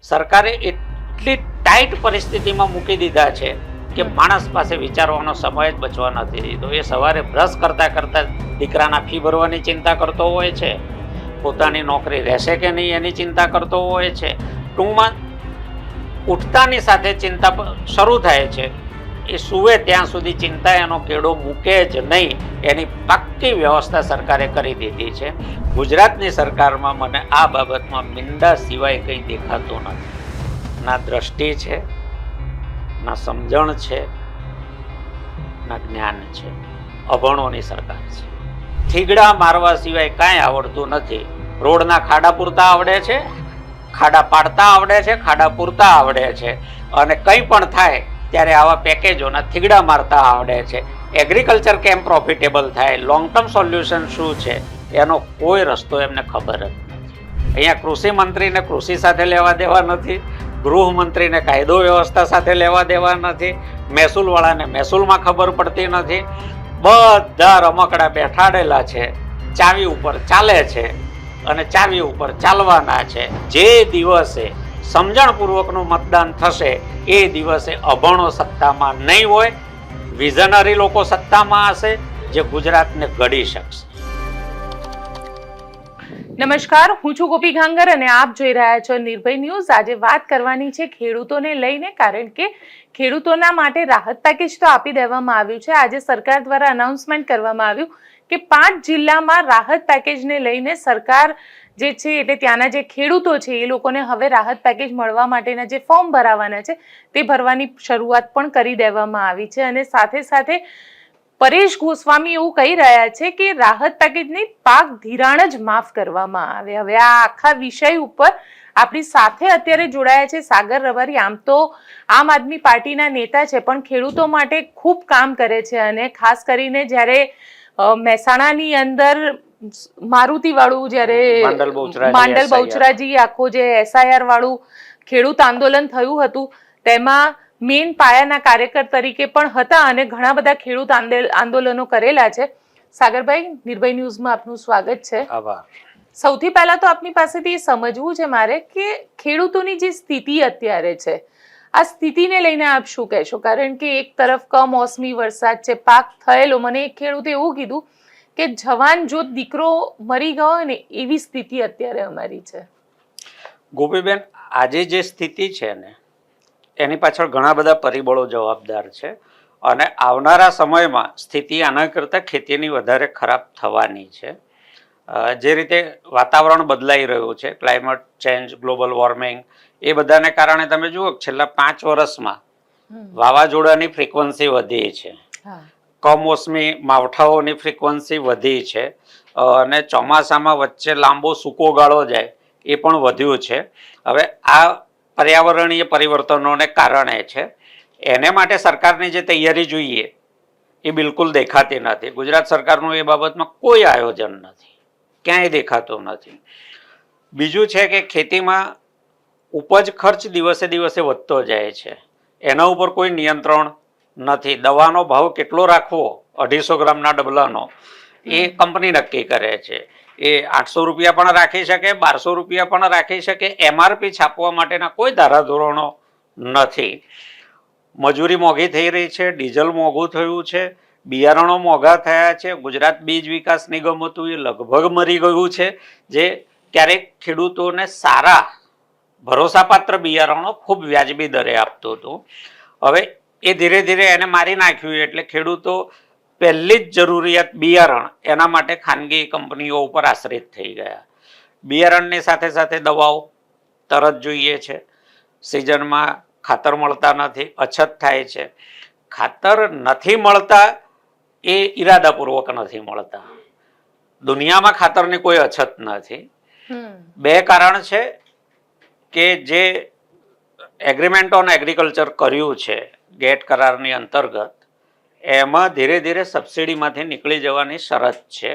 સરકારે એટલી ટાઈટ પરિસ્થિતિમાં મૂકી દીધા છે કે માણસ પાસે વિચારવાનો સમય જ બચવા નથી દીધો. એ સવારે બ્રશ કરતા કરતા દીકરાના ફી ભરવાની ચિંતા કરતો હોય છે, પોતાની નોકરી રહેશે કે નહીં એની ચિંતા કરતો હોય છે. ટૂંકમાં ઉઠતાની સાથે ચિંતા શરૂ થાય છે. એ સૂવે ત્યાં સુધી ચિંતા એનો કેડો મૂકે જ નહીં, એની પાક્કી વ્યવસ્થા સરકારે કરી દીધી છે. ગુજરાતની સરકારમાં મને આ બાબતમાં મિંડા સિવાય કંઈ દેખાતું નથી. ના દ્રષ્ટિ છે, ના સમજણ છે, ના જ્ઞાન છે. અભણોની સરકાર છે. થીગડા મારવા સિવાય કાંઈ આવડતું નથી. રોડના ખાડા પૂરતા આવડે છે, ખાડા પાડતા આવડે છે, ખાડા પૂરતા આવડે છે, અને કંઈ પણ થાય ત્યારે આવા પેકેજોના થીગડા મારતા આવડે છે. એગ્રીકલ્ચર કેમ પ્રોફિટેબલ થાય, લોંગ ટર્મ સોલ્યુશન શું છે, એનો કોઈ રસ્તો એમને ખબર જ નથી. અહીંયા કૃષિ મંત્રીને કૃષિ સાથે લેવા દેવા નથી, ગૃહમંત્રીને કાયદો વ્યવસ્થા સાથે લેવા દેવા નથી, મહેસૂલવાળાને મહેસૂલમાં ખબર પડતી નથી. બધા રમકડા બેઠાડેલા છે, ચાવી ઉપર ચાલે છે અને ચાવી ઉપર ચાલવાના છે. જે દિવસે સમજણપૂર્વકનું મતદાન થશે એ દિવસે અભણો સત્તામાં નહીં હોય, વિઝનરી લોકો સત્તામાં હશે જે ગુજરાતને ઘડી શકશે. નમસ્કાર, હું છું ગોપી ઘાંગર અને આપ જોઈ રહ્યા છો નિર્ભય ન્યૂઝ. આજે વાત કરવાની છે ખેડૂતોને લઈને, કારણ કે ખેડૂતોના માટે રાહત પેકેજ તો આપી દેવામાં આવ્યું છે. આજે સરકાર દ્વારા અનાઉન્સમેન્ટ કરવામાં આવ્યું કે 5 જિલ્લામાં રાહત પેકેજને લઈને સરકાર જે છે એટલે ત્યાંના જે ખેડૂતો છે એ લોકોને હવે રાહત પેકેજ મળવા માટેના જે ફોર્મ ભરાવાના છે તે ભરવાની શરૂઆત પણ કરી દેવામાં આવી છે. અને સાથે સાથે પરેશ ગોસ્વામી એવું કહી રહ્યા છે કે રાહત પેકેજની પાક ધિરાણ જ માફ કરવામાં આવે. હવે આ આખા વિષય ઉપર આપણી સાથે અત્યારે જોડાયા છે સાગર રબારી. આમ તો આમ આદમી પાર્ટીના નેતા છે પણ ખેડૂતો માટે ખૂબ કામ કરે છે, અને ખાસ કરીને જ્યારે મહેસાણાની અંદર મારુતિ વાળું જ્યારે માંડલ બહુચરાજી આખો જે SIR વાળું ખેડૂત આંદોલન થયું હતું તેમાં મેઇન પાયાના કાર્યકર તરીકે પણ હતા અને ઘણા બધા ખેડૂત આંદોલનો કરેલા છે. સાગરભાઈ, નિર્ભય ન્યૂઝમાં આપનું સ્વાગત છે. આભાર. સૌથી પહેલા તો આપની પાસેથી સમજવું છે મારે કે ખેડૂતોની જે સ્થિતિ અત્યારે છે આ સ્થિતિને લઈને આપ શું કહેશો? કારણ કે એક તરફ કમોસમી વરસાદ છે, પાક થયેલો, મને એક ખેડૂતે એવું કીધું કે જવાન જો દીકરો મરી ગયો ને એવી સ્થિતિ અત્યારે અમારી છે. ગોપીબેન, આજે જે સ્થિતિ છે ને એની પાછળ ઘણા બધા પરિબળો જવાબદાર છે, અને આવનારા સમયમાં સ્થિતિ આના કરતાં ખેતીની વધારે ખરાબ થવાની છે. જે રીતે વાતાવરણ બદલાઈ રહ્યું છે, ક્લાઇમેટ ચેન્જ, ગ્લોબલ વોર્મિંગ, એ બધાને કારણે તમે જુઓ છેલ્લા 5 વર્ષમાં વાવાઝોડાની ફ્રીક્વન્સી વધી છે, કમોસમી માવઠાઓની ફ્રીક્વન્સી વધી છે, અને ચોમાસામાં વચ્ચે લાંબો સૂકો ગાળો જાય એ પણ વધ્યું છે. હવે આ પર્યાવરણીય પરિવર્તનોને કારણે છે. એને માટે સરકારની જે તૈયારી જોઈએ એ બિલકુલ દેખાતી નથી. ગુજરાત સરકારનું એ બાબતમાં કોઈ આયોજન નથી, ક્યાંય દેખાતું નથી. બીજું છે કે ખેતીમાં ઉપજ ખર્ચ દિવસે દિવસે વધતો જાય છે, એના ઉપર કોઈ નિયંત્રણ નથી. દવાનો ભાવ કેટલો રાખવો 250 ગ્રામના ડબલાનો એ કંપની નક્કી કરે છે. એ 800 રૂપિયા પણ રાખી શકે, 1200 રૂપિયા પણ રાખી શકે. MRP છાપવા માટેના કોઈ ધારાધોરણો નથી. મજૂરી મોંઘી થઈ રહી છે, ડીઝલ મોંઘું થયું છે, બિયારણો મોંઘા થયા છે. ગુજરાત બીજ વિકાસ નિગમ હતું એ લગભગ મરી ગયું છે, જે ક્યારેક ખેડૂતોને સારા ભરોસાપાત્ર બિયારણો ખૂબ વ્યાજબી દરે આપતું હતું. હવે એ ધીરે ધીરે એને મારી નાખ્યું, એટલે ખેડૂતો પહેલી જ જરૂરિયાત બિયારણ, એના માટે ખાનગી કંપનીઓ ઉપર આશ્રિત થઈ ગયા. બિયારણની સાથે સાથે દવાઓ તરત જોઈએ છે, સિઝનમાં ખાતર મળતા નથી, અછત થાય છે. ખાતર નથી મળતા એ ઈરાદાપૂર્વક નથી મળતા. દુનિયામાં ખાતરની કોઈ અછત નથી. 2 કારણ છે કે જે એગ્રીમેન્ટ ઓન એગ્રીકલ્ચર કર્યું છે ગેટ કરારની અંતર્ગત, એમાં ધીરે ધીરે સબસિડીમાંથી નીકળી જવાની શરત છે.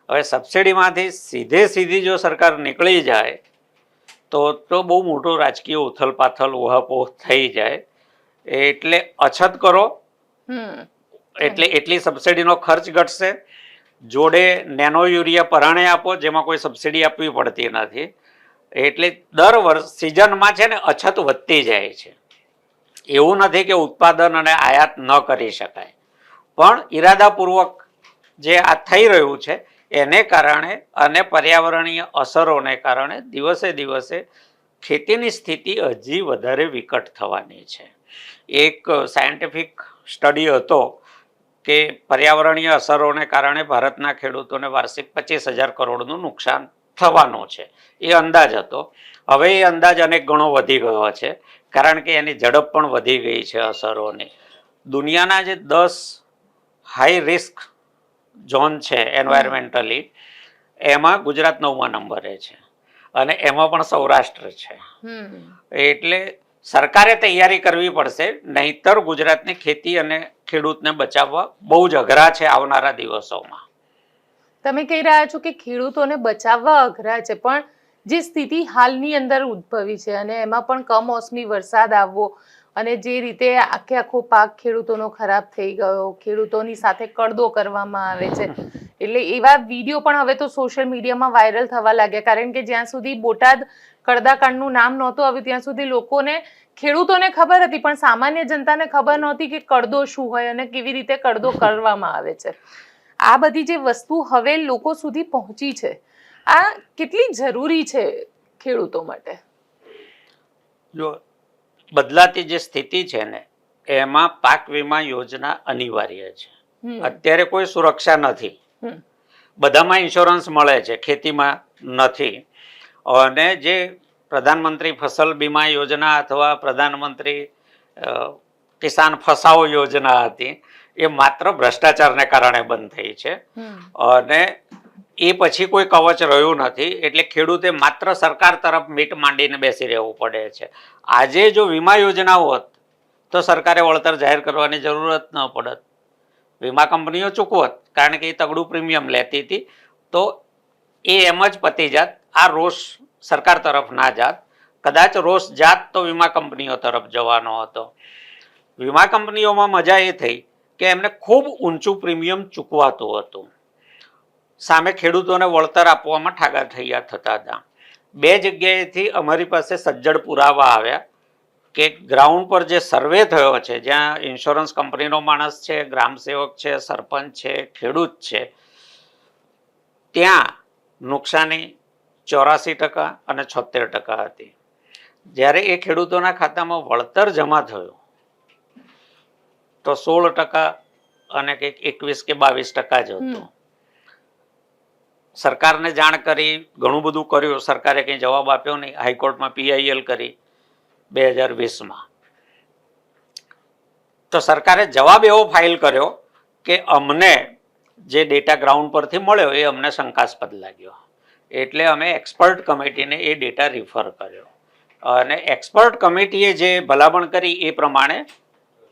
હવે સબસિડીમાંથી સીધી જો સરકાર નીકળી જાય તો બહુ મોટો રાજકીય ઉથલપાથલ ઉહાપોહ થઈ જાય. એટલે અછત કરો એટલે એટલી સબસિડીનો ખર્ચ ઘટશે, જોડે નેનો યુરિયા પરાણે આપો જેમાં કોઈ સબસિડી આપવી પડતી નથી, એટલે દર વર્ષ સિઝનમાં છે ને અછત વધતી જાય છે. એવું નથી કે ઉત્પાદન અને આયાત ન કરી શકાય, પણ ઈરાદાપૂર્વક જે આ થઈ રહ્યું છે એને કારણે અને પર્યાવરણીય અસરોને કારણે દિવસે દિવસે ખેતીની સ્થિતિ હજી વધારે વિકટ થવાની છે. એક સાયન્ટિફિક સ્ટડી હતો કે પર્યાવરણીય અસરોને કારણે ભારતના ખેડૂતોને વાર્ષિક 25,000 કરોડનું નુકસાન થવાનું છે, એ અંદાજ હતો. હવે એ અંદાજ અનેક ગણો વધી ગયો છે, કારણ કે એની ઝડપ પણ વધી ગઈ છે અસરોની. દુનિયાના જે 10 હાઈ રિસ્ક ઝોન છે એન્વાયરમેન્ટલી, એમાં ગુજરાત 9મા નંબરે છે અને એમાં પણ સૌરાષ્ટ્ર છે. એટલે સરકારે તૈયારી કરવી પડશે, નહીતર ગુજરાતની ખેતી અને ખેડૂતને બચાવવા બહુ જ અઘરા છે આવનારા દિવસોમાં. તમે કહી રહ્યા છો કે ખેડૂતોને બચાવવા અઘરા છે, પણ જે સ્થિતિ હાલની અંદર ઉદ્ભવી છે અને એમાં પણ કમોસમી વરસાદ આવવો અને જે રીતે આખો પાક ખેડૂતોનો ખરાબ થઈ ગયો, ખેડૂતોની સાથે કડદો કરવામાં આવે છે, એટલે એવા વિડીયો પણ હવે તો સોશિયલ મીડિયામાં વાયરલ થવા લાગ્યા. કારણ કે જ્યાં સુધી બોટાદ કડદાકાંડનું નામ નહોતું આવ્યું ત્યાં સુધી લોકોને, ખેડૂતોને ખબર હતી પણ સામાન્ય જનતાને ખબર નહોતી કે કડદો શું હોય અને કેવી રીતે કડદો કરવામાં આવે છે. આ બધી જે વસ્તુ હવે લોકો સુધી પહોંચી છે, આ કેટલી જરૂરી છે ખેડૂતો માટે? જો બદલાતી જે સ્થિતિ છે ને, એમાં પાક વીમા યોજના અનિવાર્ય છે. અત્યારે કોઈ સુરક્ષા નથી. બધામાં ઇન્સ્યોરન્સ મળે છે, ખેતીમાં નથી. અને જે પ્રધાનમંત્રી ફસલ બીમા યોજના અથવા પ્રધાનમંત્રી કિસાન ફસાઓ યોજના હતી, એ માત્ર ભ્રષ્ટાચારને કારણે બંધ થઈ છે અને એ પછી કોઈ કવચ રહ્યું નથી. એટલે ખેડૂતે માત્ર સરકાર તરફ મીટ માંડીને બેસી રહેવું પડે છે. આજે જો વીમા યોજના હોત તો સરકારે વળતર જાહેર કરવાની જરૂરત ન પડત, વીમા કંપનીઓ ચૂકવત, કારણ કે એ તગડું પ્રીમિયમ લેતી હતી, તો એ એમ જ પતી જાત. આ રોષ સરકાર તરફ ના જાત, કદાચ રોષ જાત તો વીમા કંપનીઓ તરફ જવાનો હતો. વીમા કંપનીઓમાં મજા એ થઈ કે એમને ખૂબ ઊંચું પ્રીમિયમ ચૂકવાતું હતું, સામે ખેડૂતોને વળતર આપવામાં ઠાગા થયા થતા હતા. 2 જગ્યાએથી અમારી પાસે સજ્જડ પુરાવા આવ્યા કે ગ્રાઉન્ડ પર જે સર્વે થયો છે, જ્યાં ઇન્સ્યોરન્સ કંપનીનો માણસ છે, ગ્રામ સેવક છે, સરપંચ છે, ખેડૂત છે, ત્યાં નુકસાની 84% અને 76% હતી. જ્યારે એ ખેડૂતોના ખાતામાં વળતર જમા થયું તો 16% અને કંઈક 21 કે 22% જ હતું. સરકારને જાણ કરી, ઘણું બધું કર્યું, સરકારે કંઈ જવાબ આપ્યો નહીં. હાઈકોર્ટમાં PIL કરી 2020માં. તો સરકારે જવાબ એવો ફાઇલ કર્યો કે અમને જે ડેટા ગ્રાઉન્ડ પરથી મળ્યો એ અમને શંકાસ્પદ લાગ્યો, એટલે અમે એક્સપર્ટ કમિટીને એ ડેટા રિફર કર્યો અને એક્સપર્ટ કમિટીએ જે ભલામણ કરી એ પ્રમાણે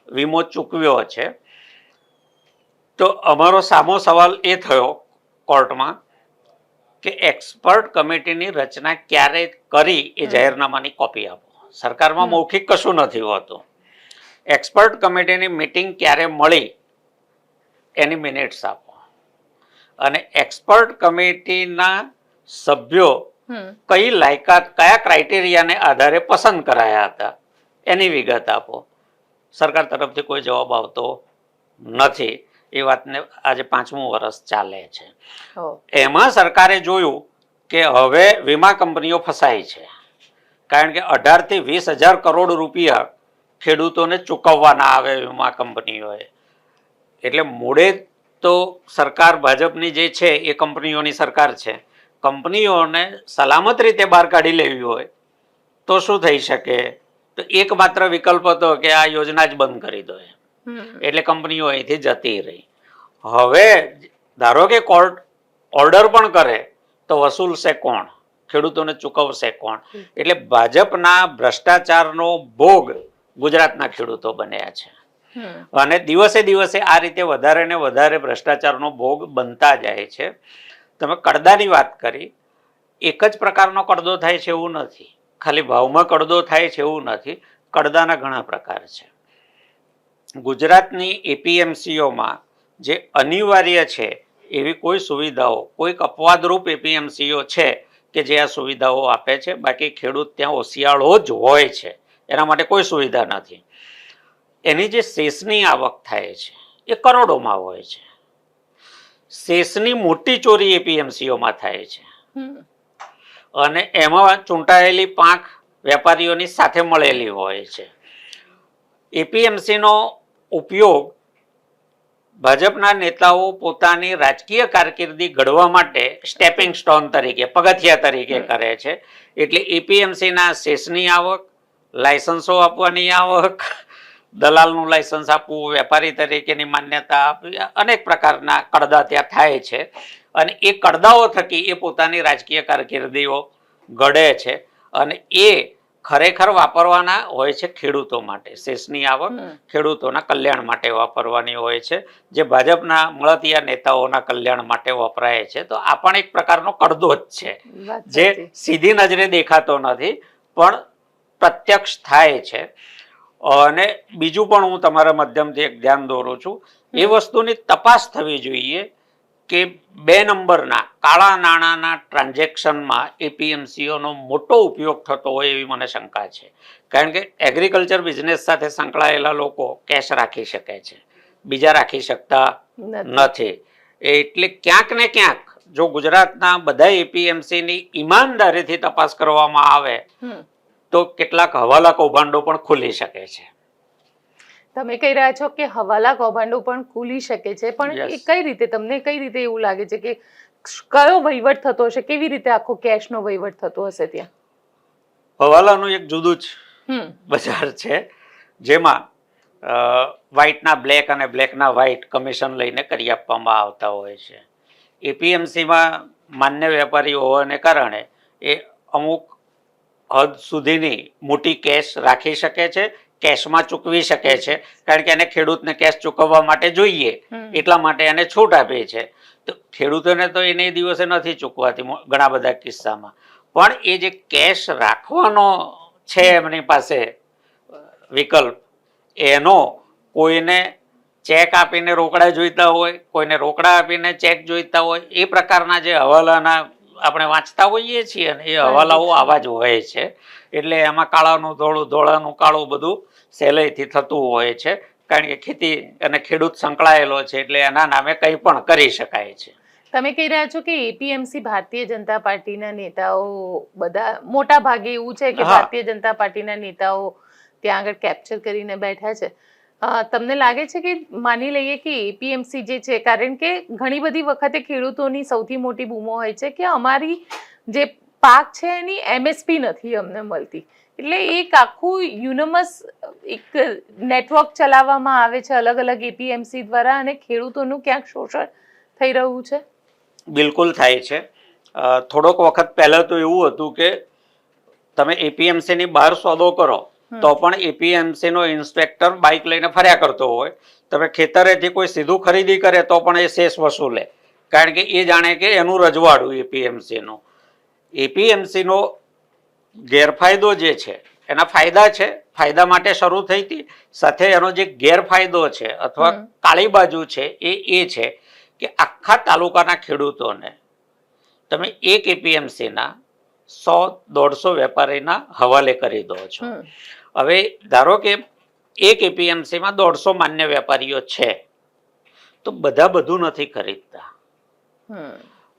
વીમો ચૂકવ્યો છે. તો અમારો સામો સવાલ એ થયો કોર્ટમાં કે એક્સપર્ટ કમિટીની રચના ક્યારે કરી એ જાહેરનામાની કોપી આપો. સરકારમાં મૌખિક કશું નથી હોતું. એક્સપર્ટ કમિટીની મિટિંગ ક્યારે મળી એની મિનિટ્સ આપો, અને એક્સપર્ટ કમિટીના સભ્યો કઈ લાયકાત, કયા ક્રાઇટેરિયાને આધારે પસંદ કરાયા હતા એની વિગત આપો. સરકાર તરફથી કોઈ જવાબ આવતો નથી. એ વાતને આજે 5મું વર્ષ ચાલે છે. એમાં સરકારે જોયું કે હવે વીમા કંપનીઓ ફસાઈ છે, કારણ કે 18 થી 20,000 કરોડ રૂપિયા ખેડૂતોને ચૂકવવાના આવે વીમા કંપનીઓએ. એટલે મૂળે તો સરકાર ભાજપની જે છે એ કંપનીઓની સરકાર છે. કંપનીઓને સલામત રીતે બહાર કાઢી લેવી હોય તો શું થઈ શકે? તો એકમાત્ર વિકલ્પ હતો કે આ યોજના જ બંધ કરી દો. એટલે કંપનીઓ અહીંથી જતી રહી. હવે ધારો કે કોર્ટ ઓર્ડર પણ કરે તો વસૂલશે કોણ? ખેડૂતોને ચૂકવશે કોણ? એટલે ભાજપના ભ્રષ્ટાચારનો ભોગ ગુજરાતના ખેડૂતો બન્યા છે અને દિવસે દિવસે આ રીતે વધારે ને વધારે ભ્રષ્ટાચારનો ભોગ બનતા જાય છે. તમે કડદાની વાત કરી, એક જ પ્રકારનો કડદો થાય છે એવું નથી, ખાલી ભાવમાં કડદો થાય છે એવું નથી. કડદાના ઘણા પ્રકાર છે. ગુજરાતની એપીએમસીઓમાં જે અનિવાર્ય છે એવી કોઈ સુવિધાઓ, કોઈક અપવાદરૂપ એપીએમસીઓ છે કે જે આ સુવિધાઓ આપે છે. બાકી ખેડૂત ત્યાં હોશિયાળો જ હોય છે, એના માટે કોઈ સુવિધા નથી. એની જે શેષની આવક થાય છે એ કરોડોમાં હોય છે. શેષની મોટી ચોરી એપીએમસીઓમાં થાય છે અને એમાં ચૂંટાયેલી પાંખ વેપારીઓની સાથે મળેલી હોય છે. એપીએમસીનો ઉપયોગ ભાજપના નેતાઓ પોતાની રાજકીય કારકિર્દી ઘડવા માટે સ્ટેપિંગ સ્ટોન તરીકે, પગથિયા તરીકે કરે છે. એટલે એપીએમસીના શેષની આવક, લાયસન્સો આપવાની આવક, દલાલનું લાયસન્સ આપવું, વેપારી તરીકેની માન્યતા આપવી, અનેક પ્રકારના કડદા ત્યાં થાય છે અને એ કડદાઓ થકી એ પોતાની રાજકીય કારકિર્દીઓ ઘડે છે અને એ ખરેખર વાપરવાના હોય છે ખેડૂતો માટે. શેષની આવક ખેડૂતોના કલ્યાણ માટે વાપરવાની હોય છે, જે ભાજપના મળતિયા નેતાઓના કલ્યાણ માટે વપરાય છે. તો આ પણ એક પ્રકારનો કડદો જ છે, જે સીધી નજરે દેખાતો નથી પણ પ્રત્યક્ષ થાય છે. અને બીજું પણ હું તમારા માધ્યમથી એક ધ્યાન દોરું છું, એ વસ્તુની તપાસ થવી જોઈએ કે 2 નંબરના કાળા નાણાંના ટ્રાન્ઝેક્શનમાં એપીએમસીઓનો મોટો ઉપયોગ થતો હોય એવી મને શંકા છે. કારણ કે એગ્રીકલ્ચર બિઝનેસ સાથે સંકળાયેલા લોકો કેશ રાખી શકે છે, બીજા રાખી શકતા નથી. એટલે ક્યાંક ને ક્યાંક જો ગુજરાતના બધા એપીએમસીની ઈમાનદારીથી તપાસ કરવામાં આવે તો કેટલાક હવાલા કૌભાંડો પણ ખુલી શકે છે. તમે કહી રહ્યા છો કે હવાલા કૌભાંડો પણ ખુલી શકે છે, પણ એ કઈ રીતે, તમને કઈ રીતે એવું લાગે છે કે કયો વહીવટ થતો હશે, કેવી રીતે આખો કેશનો વહીવટ થતો હશે ત્યાં? હવાલાનું એક જુદું જ બજાર છે, જેમાં વ્હાઇટના બ્લેક અને બ્લેકના વ્હાઇટ કમિશન લઈને કરી આપવામાં આવતા હોય છે. એપીએમસીમાં માન્ય વેપારી હોવાને કારણે એ અમુક હદ સુધીની મોટી કેશ રાખી શકે છે, કેશમાં ચૂકવી શકે છે, કારણ કે એને ખેડૂતને કેશ ચૂકવવા માટે જોઈએ એટલા માટે એને છૂટ આપી છે. તો ખેડૂતોને તો એને દિવસે નથી ચૂકવાતી ઘણા બધા કિસ્સામાં, પણ એ જે કેશ રાખવાનો છે એમની પાસે વિકલ્પ, એનો કોઈને ચેક આપીને રોકડા જોઈતા હોય, કોઈને રોકડા આપીને ચેક જોઈતા હોય, એ પ્રકારના જે હવાલાના આપણે વાંચતા હોઈએ છીએ ને એ હવાલાઓ આવા જ હોય છે. એટલે એમાં કાળાનું ધોળું, ધોળાનું કાળું બધું સહેલાઈથી થતું હોય છે, કારણ કે ખેતી અને ખેડૂત સંકળાયેલો છે એટલે એના નામે કંઈ પણ કરી શકાય છે. તમે કહી રહ્યા છો કે એપીએમસી ભારતીય જનતા પાર્ટીના નેતાઓ બધા મોટા ભાગે એવું છે કે ભારતીય જનતા પાર્ટીના નેતાઓ ત્યાં આગળ કેપ્ચર કરીને બેઠા છે. તમને લાગે છે કે માની લઈએ કે એપીએમસી જે છે, કારણ કે ઘણી બધી વખતે ખેડૂતોની સૌથી મોટી બૂમો હોય છે કે અમારી જે પાક છે એની એમએસપી નથી અમને મળતી, એટલે એક આખું યુનમસ એક નેટવર્ક ચલાવવામાં આવે છે અલગ અલગ એપીએમસી દ્વારા અને ખેડૂતોનું ક્યાંક શોષણ થઈ રહ્યું છે. બિલકુલ થાય છે. થોડોક વખત પહેલા તો એવું હતું કે તમે એપીએમસીની બહાર સોદો કરો તો પણ એપીએમસીનો ઇન્સ્પેક્ટર બાઇક લઈને ફર્યા કરતો હોય. તમે ખેતરેથી કોઈ સીધું ખરીદી કરે તો પણ એ શેષ વસૂલે, કારણ કે એ જાણે કે એનું રજવાડું એપીએમસીનું. એપીએમસીનો ગેરફાયદો જે છે એના ફાયદા છે, ફાયદા માટે શરૂ થઈ હતી, સાથે એનો જે ગેરફાયદો છે અથવા કાળી બાજુ છે એ છે કે આખા તાલુકાના ખેડૂતોને તમે એક એપીએમસીના 100-150 વેપારીના હવાલે કરી દો છો. હવે ધારો કે એક એપીએમસીમાં 150 માન્ય વેપારીઓ છે, તો બધા બધું નથી ખરીદતા.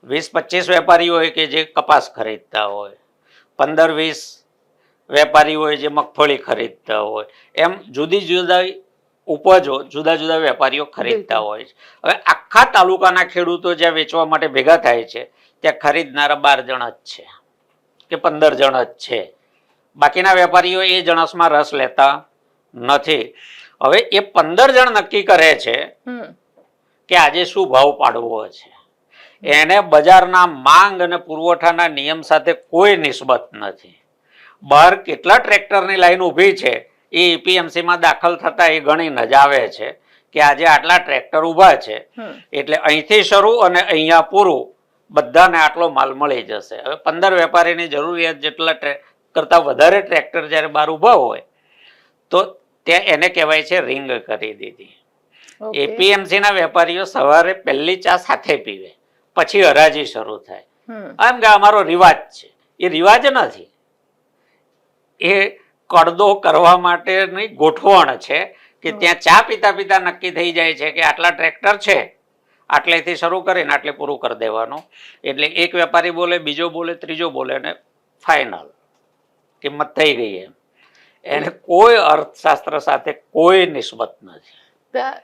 20-25 વેપારીઓ હોય કે જે કપાસ ખરીદતા હોય, 15-20 વેપારી હોય જે મગફળી ખરીદતા હોય, એમ જુદી જુદી ઉપજો જુદા જુદા વેપારીઓ ખરીદતા હોય છે. હવે આખા તાલુકાના ખેડૂતો જ્યાં વેચવા માટે ભેગા થાય છે ત્યાં ખરીદનારા 12 જણ જ છે કે 15 જણ જ છે. બાકીના વેપારીઓ એ જણસમાં રસ લેતા નથી. હવે એ 15 જણ નક્કી કરે છે કે આજે શું ભાવ પાડવો છે. એને બજારના માંગ અને પુરવઠાના નિયમ સાથે કોઈ નિસ્બત નથી. બહાર કેટલા ટ્રેક્ટરની લાઈન ઊભી છે એ એપીએમસીમાં દાખલ થતા એ ગણીને જ આવે છે કે આજે આટલા ટ્રેક્ટર ઊભા છે એટલે અહીંથી શરૂ અને અહીંયા પૂરું બધાને આટલો માલ મળી જશે. હવે 15 વેપારીની જરૂરિયાત જેટલા કરતા વધારે ટ્રેક્ટર જ્યારે બહાર ઊભા હોય તો ત્યાં એને કહેવાય છે રિંગ કરી દીધી. એપીએમસીના વેપારીઓ સવારે પહેલી ચા સાથે પીવે, પછી હરાજી શરૂ થાય. એમ કે અમારો રિવાજ છે. એ રિવાજ નથી, એ કડદો કરવા માટેની ગોઠવણ છે કે ત્યાં ચા પીતા પીતા નક્કી થઈ જાય છે કે આટલા ટ્રેક્ટર છે, આટલેથી શરૂ કરીને આટલે પૂરું કરી દેવાનું. એટલે એક વેપારી બોલે, બીજો બોલે, ત્રીજો બોલે ને ફાઇનલ કિંમત થઈ ગઈ. એને કોઈ અર્થશાસ્ત્ર સાથે કોઈ નિસ્બત નથી.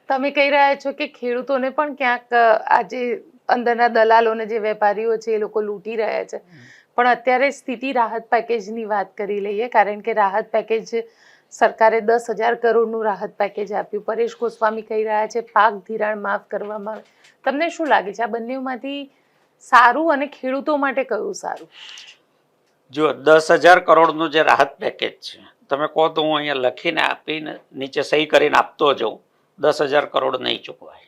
તમે કહી રહ્યા છો કે ખેડૂતોને પણ ક્યાંક આજે અંદરના દલાલોને જે વેપારીઓ છે એ લોકો લૂંટી રહ્યા છે, પણ અત્યારે સ્થિતિ રાહત પેકેજની વાત કરી લઈએ, કારણ કે રાહત પેકેજ સરકારે 10,000 કરોડનું રાહત પેકેજ આપ્યું. પરેશ ગોસ્વામી કહી રહ્યા છે પાક ધિરાણ માફ કરવામાં આવે. તમને શું લાગે છે આ બંનેમાંથી સારું અને ખેડૂતો માટે કયું સારું? જો 10,000 કરોડનું જે રાહત પેકેજ છે, તમે કહો તો હું અહીંયા લખીને આપીને નીચે સહી કરીને આપતો જાઉં. 10,000 કરોડ નહીં ચૂકવાય,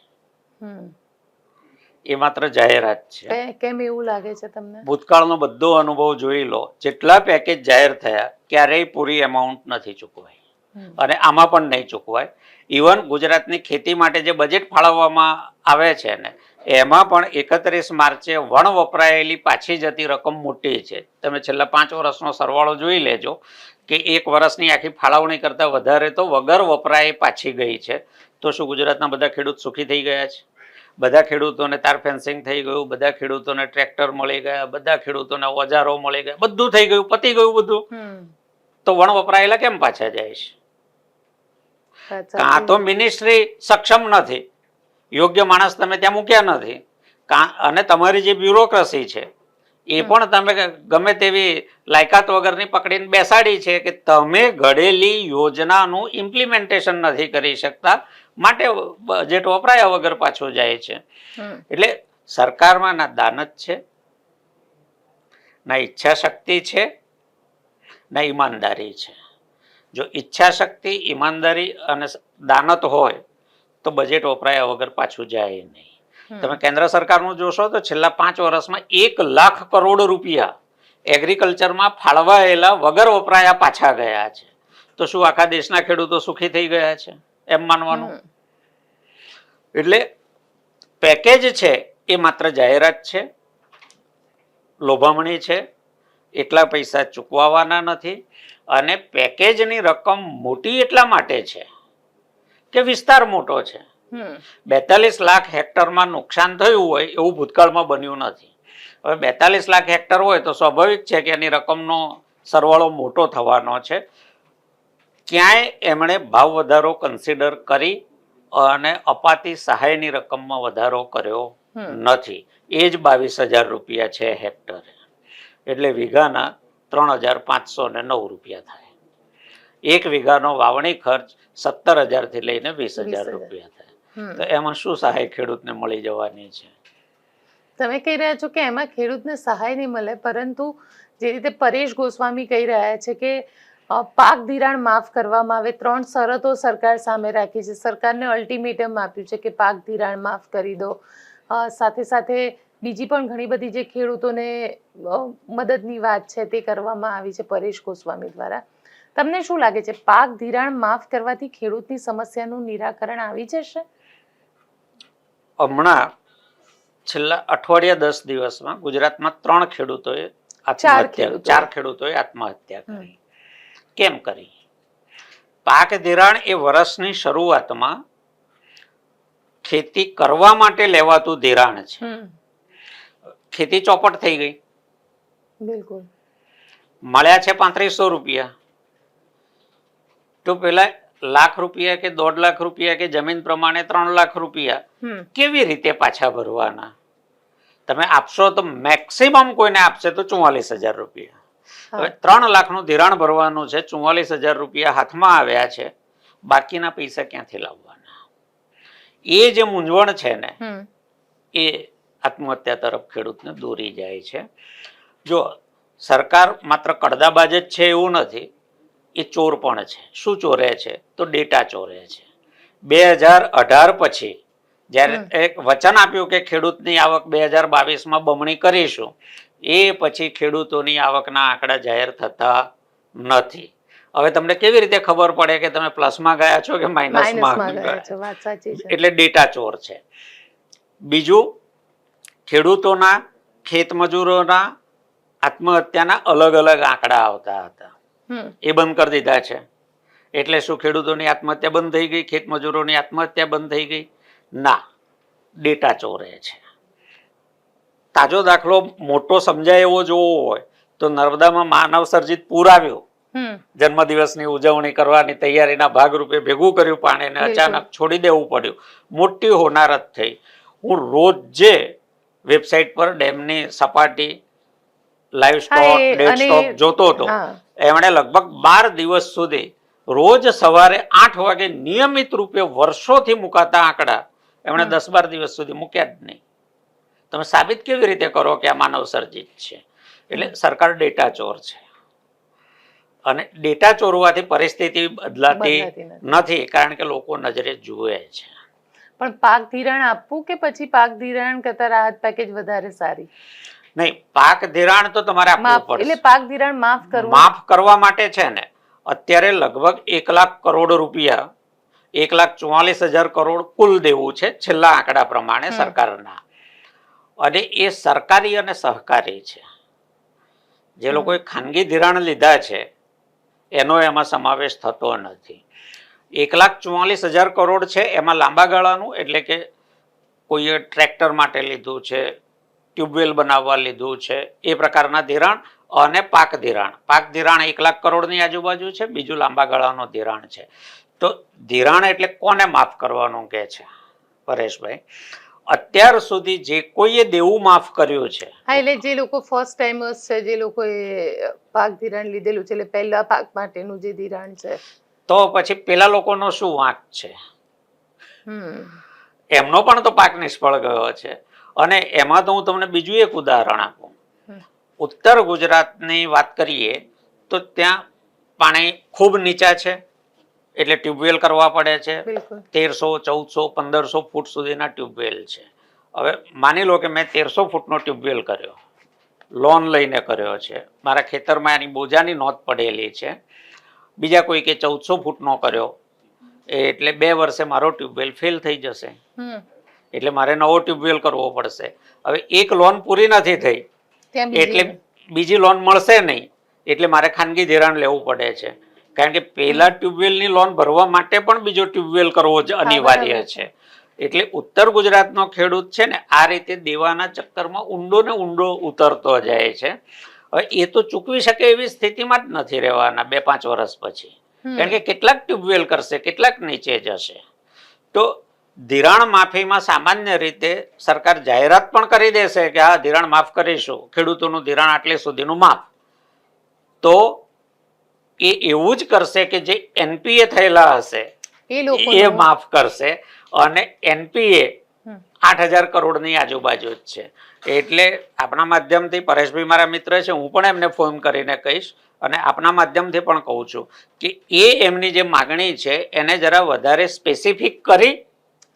એ માત્ર જાહેરાત છે. કેમ એવું લાગે છે તમને? ભૂતકાળનો બધો અનુભવ જોઈ લો, જેટલા પેકેજ જાહેર થયા ક્યારેય પૂરી અમાઉન્ટ નથી ચૂકવાય, અને આમાં પણ નહીં ચૂકવાય. ઇવન ગુજરાતની ખેતી માટે જે બજેટ ફાળવવામાં આવે છે ને, એમાં પણ 31 માર્ચે વણ વપરાયેલી પાછી જતી રકમ મોટી છે. તમે છેલ્લા 5 વર્ષનો સરવાળો જોઈ લેજો કે 1 વર્ષની આખી ફાળવણી કરતાં વધારે તો વગર વપરાય પાછી ગઈ છે. તો શું ગુજરાતના બધા ખેડૂત સુખી થઈ ગયા છે? બધા ખેડૂતોને તાર ફેન્સિંગ થઈ ગયું, બધા ખેડૂતોને ટ્રેક્ટર મળી ગયા, બધા ખેડૂતોને ઓજારો મળી ગયા, બધું થઈ ગયું, પતી ગયું બધું. તો વણ વપરાયેલા કેમ પાછા જાય છે? કાં તો મિનિસ્ટ્રી સક્ષમ નથી, યોગ્ય માણસ તમે ત્યાં મૂક્યા નથી, અને તમારી જે બ્યુરોક્રસી છે એ પણ તમે ગમે તેવી લાયકાત વગરની પકડીને બેસાડી છે કે તમે ઘડેલી યોજનાનું ઇમ્પ્લિમેન્ટેશન નથી કરી શકતા, માટે બજેટ વપરાયા વગર પાછું જાય છે. એટલે સરકારમાં ના દાનત છે, ના ઈચ્છા શક્તિ છે, ના ઈમાનદારી છે. જો ઈચ્છા શક્તિ, ઈમાનદારી અને દાનત હોય તો બજેટ વપરાયા વગર પાછું જાય નહીં. તમે કેન્દ્ર સરકારનું જોશો તો છેલ્લા 5 વર્ષમાં 1 લાખ કરોડ રૂપિયા એગ્રીકલ્ચરમાં ફાળવાયેલા વગર વપરાયા પાછા ગયા છે. તો શું આખા દેશના ખેડૂતો સુખી થઈ ગયા છે એમ માનવાનું? એટલે પેકેજ છે એ માત્ર જાહેરાત છે, લોભામણી છે, એટલા પૈસા ચૂકવવાના નથી. અને પેકેજની રકમ મોટી એટલા માટે છે કે વિસ્તાર મોટો છે. 42 લાખ હેક્ટરમાં નુકસાન થયું હોય એવું ભૂતકાળમાં બન્યું નથી. હવે 42 લાખ હેક્ટર હોય તો સ્વાભાવિક છે કે એની રકમનો સરવાળો મોટો થવાનો છે. ક્યાંય એમણે ભાવ વધારો કન્સિડર કરી અને અપાતી સહાયની રકમમાં વધારો કર્યો નથી. એ જ 22,000 રૂપિયા છે હેક્ટરે, એટલે વીઘાના 3,509 રૂપિયા થાય. 1 વીઘાનો વાવણી ખર્ચ 17,000 થી લઈને 20,000 રૂપિયા થાય. તો એમાં શું સહાય ખેડૂતને મળી જવાની છે? તમે કહી રહ્યા છો કે એમાં ખેડૂતને સહાય નહીં મળે, પરંતુ જે રીતે પરેશ ગોસ્વામી કહી રહ્યા છે કે પાક ધિરાણ માફ કરવામાં આવે, 3 શરતો સરકાર સામે રાખી છે, સરકારને અલ્ટિમેટમ આપ્યું છે કે પાક ધિરાણ માફ કરી દો. સાથે સાથે બીજી પણ ઘણી બધી જે ખેડૂતોને મદદની વાત છે તે કરવામાં આવી છે પરેશ ગોસ્વામી દ્વારા. તમને શું લાગે છે પાક ધિરાણ માફ કરવાથી ખેડૂતની સમસ્યાનું નિરાકરણ આવી જશે? હમણાં છેલ્લા અઠવાડિયા 10 દિવસમાં ગુજરાતમાં 3 ખેડૂતોએ આત્મહત્યા, 4 ખેડૂતોએ આત્મહત્યા કરી. કેમ કરી? પાક ધિરાણ એ વર્ષની શરૂઆતમાં ખેતી કરવા માટે લેવાતું ધિરાણ છે. ખેતી ચોપટ થઈ ગઈ, બિલકુલ મળ્યા છે 3500 રૂપિયા. તો પેલા લાખ રૂપિયા કે 1.5 લાખ રૂપિયા કે જમીન પ્રમાણે 3 લાખ રૂપિયા કેવી રીતે પાછા ભરવાના? તમે આપશો તો મેક્સિમમ કોઈને આપશે તો 44,000 રૂપિયા. હવે 3 લાખનું ધિરાણ ભરવાનું છે, 44,000 રૂપિયા હાથમાં આવ્યા છે, બાકીના પૈસા ક્યાંથી લાવવાના? એ જે મૂંઝવણ છે ને એ આત્મહત્યા તરફ ખેડૂતને દોરી જાય છે. જો સરકાર માત્ર કડદાબાજ જ છે એવું નથી, એ ચોર પણ છે. શું ચોરે છે? તો ડેટા ચોરે છે. 2018 પછી જ્યારે એક વચન આપ્યું કે ખેડૂતની આવક 2022માં બમણી કરીશું, એ પછી ખેડૂતોની આવકના આંકડા જાહેર થતા નથી. હવે તમને કેવી રીતે ખબર પડે કે તમે પ્લસમાં ગયા છો કે માઇનસમાં ગયા છો? એટલે ડેટા ચોર છે. બીજું, ખેડૂતોના ખેતમજૂરોના આત્મહત્યાના અલગ અલગ આંકડા આવતા હતા, એ બંધ કરી દીધા છે. એટલે શું ખેડૂતોની આત્મહત્યા બંધ થઈ ગઈ, ખેતમજૂરોની આત્મહત્યા બંધ થઈ ગઈ? ના, ડેટા ચોરે છે. તાજો દાખલો મોટો સમજાય એવો જોવો હોય તો નર્મદામાં માનવ સર્જિત પૂર આવ્યું, જન્મદિવસની ઉજવણી કરવાની તૈયારીના ભાગરૂપે ભેગું કર્યું પાણીને, અચાનક છોડી દેવું પડ્યું, મોટી હોનારત થઈ. હું રોજે વેબસાઇટ પર ડેમની સપાટી, લાઈવ સ્ટોક, ડેડ સ્ટોક જોતો હતો. એમણે લગભગ 12 દિવસ સુધી રોજ સવારે 8 વાગે નિયમિત રૂપે વર્ષોથી મુકાતા આંકડા એમણે 10-12 દિવસ સુધી મૂક્યા જ નહીં. તમે સાબિત કેવી રીતે કરો કે આ માનવ સર્જિત છે? એટલે સરકાર ડેટા ચોર છે, અને ડેટા ચોરવાથી પરિસ્થિતિ બદલાતી નથી, કારણ કે લોકો નજરે જુએ છે. પણ પાક ધિરાણ આપવું કે પછી પાક ધિરાણ કરતા રાહત પેકેજ વધારે સારી? નહીં, પાક ધિરાણ તો તમારે આપવું પડશે. એટલે પાક ધિરાણ માફ કરવા માટે છે ને અત્યારે લગભગ 1 લાખ કરોડ રૂપિયા, 1,44,000 કરોડ કુલ દેવું છે છેલ્લા આંકડા પ્રમાણે સરકારના. અને એ સરકારી અને સહકારી છે. જે લોકોએ ખાનગી ધિરાણ લીધા છે એનો એમાં સમાવેશ થતો નથી. 1,44,000 કરોડ છે એમાં લાંબા ગાળાનું, એટલે કે કોઈએ ટ્રેક્ટર માટે લીધું છે, ટ્યુબવેલ બનાવવા લીધું છે, એ પ્રકારના ધિરાણ, અને પાક ધિરાણ. પાક ધિરાણ 1 લાખ કરોડની આજુબાજુ છે, બીજું લાંબા ગાળાનું ધિરાણ છે. તો ધિરાણ એટલે કોને માફ કરવાનું કે છે પરેશભાઈ? અત્યાર સુધી જે કોઈએ દેવું માફ કર્યું છે, એટલે જે લોકો ફર્સ્ટ ટાઈમર્સ છે, જે લોકોએ પાક ધિરાણ લીધેલું છે, એટલે પહેલા પાક માટેનું જે ધિરાણ છે, તો પછી પેલા લોકોનો શું વાંક છે? એમનો પણ તો પાક નિષ્ફળ ગયો છે. અને એમાં તો હું તમને બીજું એક ઉદાહરણ આપું. ઉત્તર ગુજરાતની વાત કરીએ તો ત્યાં પાણી ખૂબ નીચા છે, એટલે ટ્યુબવેલ કરવા પડે છે. 1300, 1400, 1500 ફૂટ સુધીના ટ્યુબવેલ છે. હવે માની લો કે મેં 1300 ફૂટનો ટ્યુબવેલ કર્યો, લોન લઈને કર્યો છે, મારા ખેતરમાં એની બોજાની નોંધ પડેલી છે. બીજા કોઈ કે 1400 ફૂટનો કર્યો, એટલે 2 વર્ષે મારો ટ્યુબવેલ ફેલ થઈ જશે, એટલે મારે નવો ટ્યુબવેલ કરવો પડશે. હવે એક લોન પૂરી નથી થઈ એટલે બીજી લોન મળશે નહીં, એટલે મારે ખાનગી ધિરાણ લેવું પડે છે, કારણ કે પહેલા ટ્યુબવેલની લોન ભરવા માટે પણ બીજો ટ્યુબવેલ કરવો જ અનિવાર્ય છે. એટલે ઉત્તર ગુજરાતનો ખેડૂત છે ને આ રીતે દેવાના ચક્કરમાં ઊંડો ને ઊંડો ઉતરતો જાય છે. હવે એ તો ચૂકવી શકે એવી સ્થિતિમાં જ નથી રહેવાના 2-5 વર્ષ પછી, કારણ કે કેટલાક ટ્યુબવેલ કરશે, કેટલાક નીચે જશે. તો ધિરાણ માફીમાં સામાન્ય રીતે સરકાર જાહેરાત પણ કરી દેશે કે હા ધિરાણ માફ કરીશું, ખેડૂતોનું ધિરાણ આટલે સુધીનું માફ. તો એ એવું જ કરશે કે જે એનપીએ થયેલા હશે એ માફ કરશે, અને એનપીએ 8,000 કરોડની આજુબાજુ જ છે. એટલે આપણા માધ્યમથી, પરેશભાઈ મારા મિત્ર છે, હું પણ એમને ફોન કરીને કહીશ, અને આપના માધ્યમથી પણ કહું છું કે એ એમની જે માગણી છે એને જરા વધારે સ્પેસિફિક કરી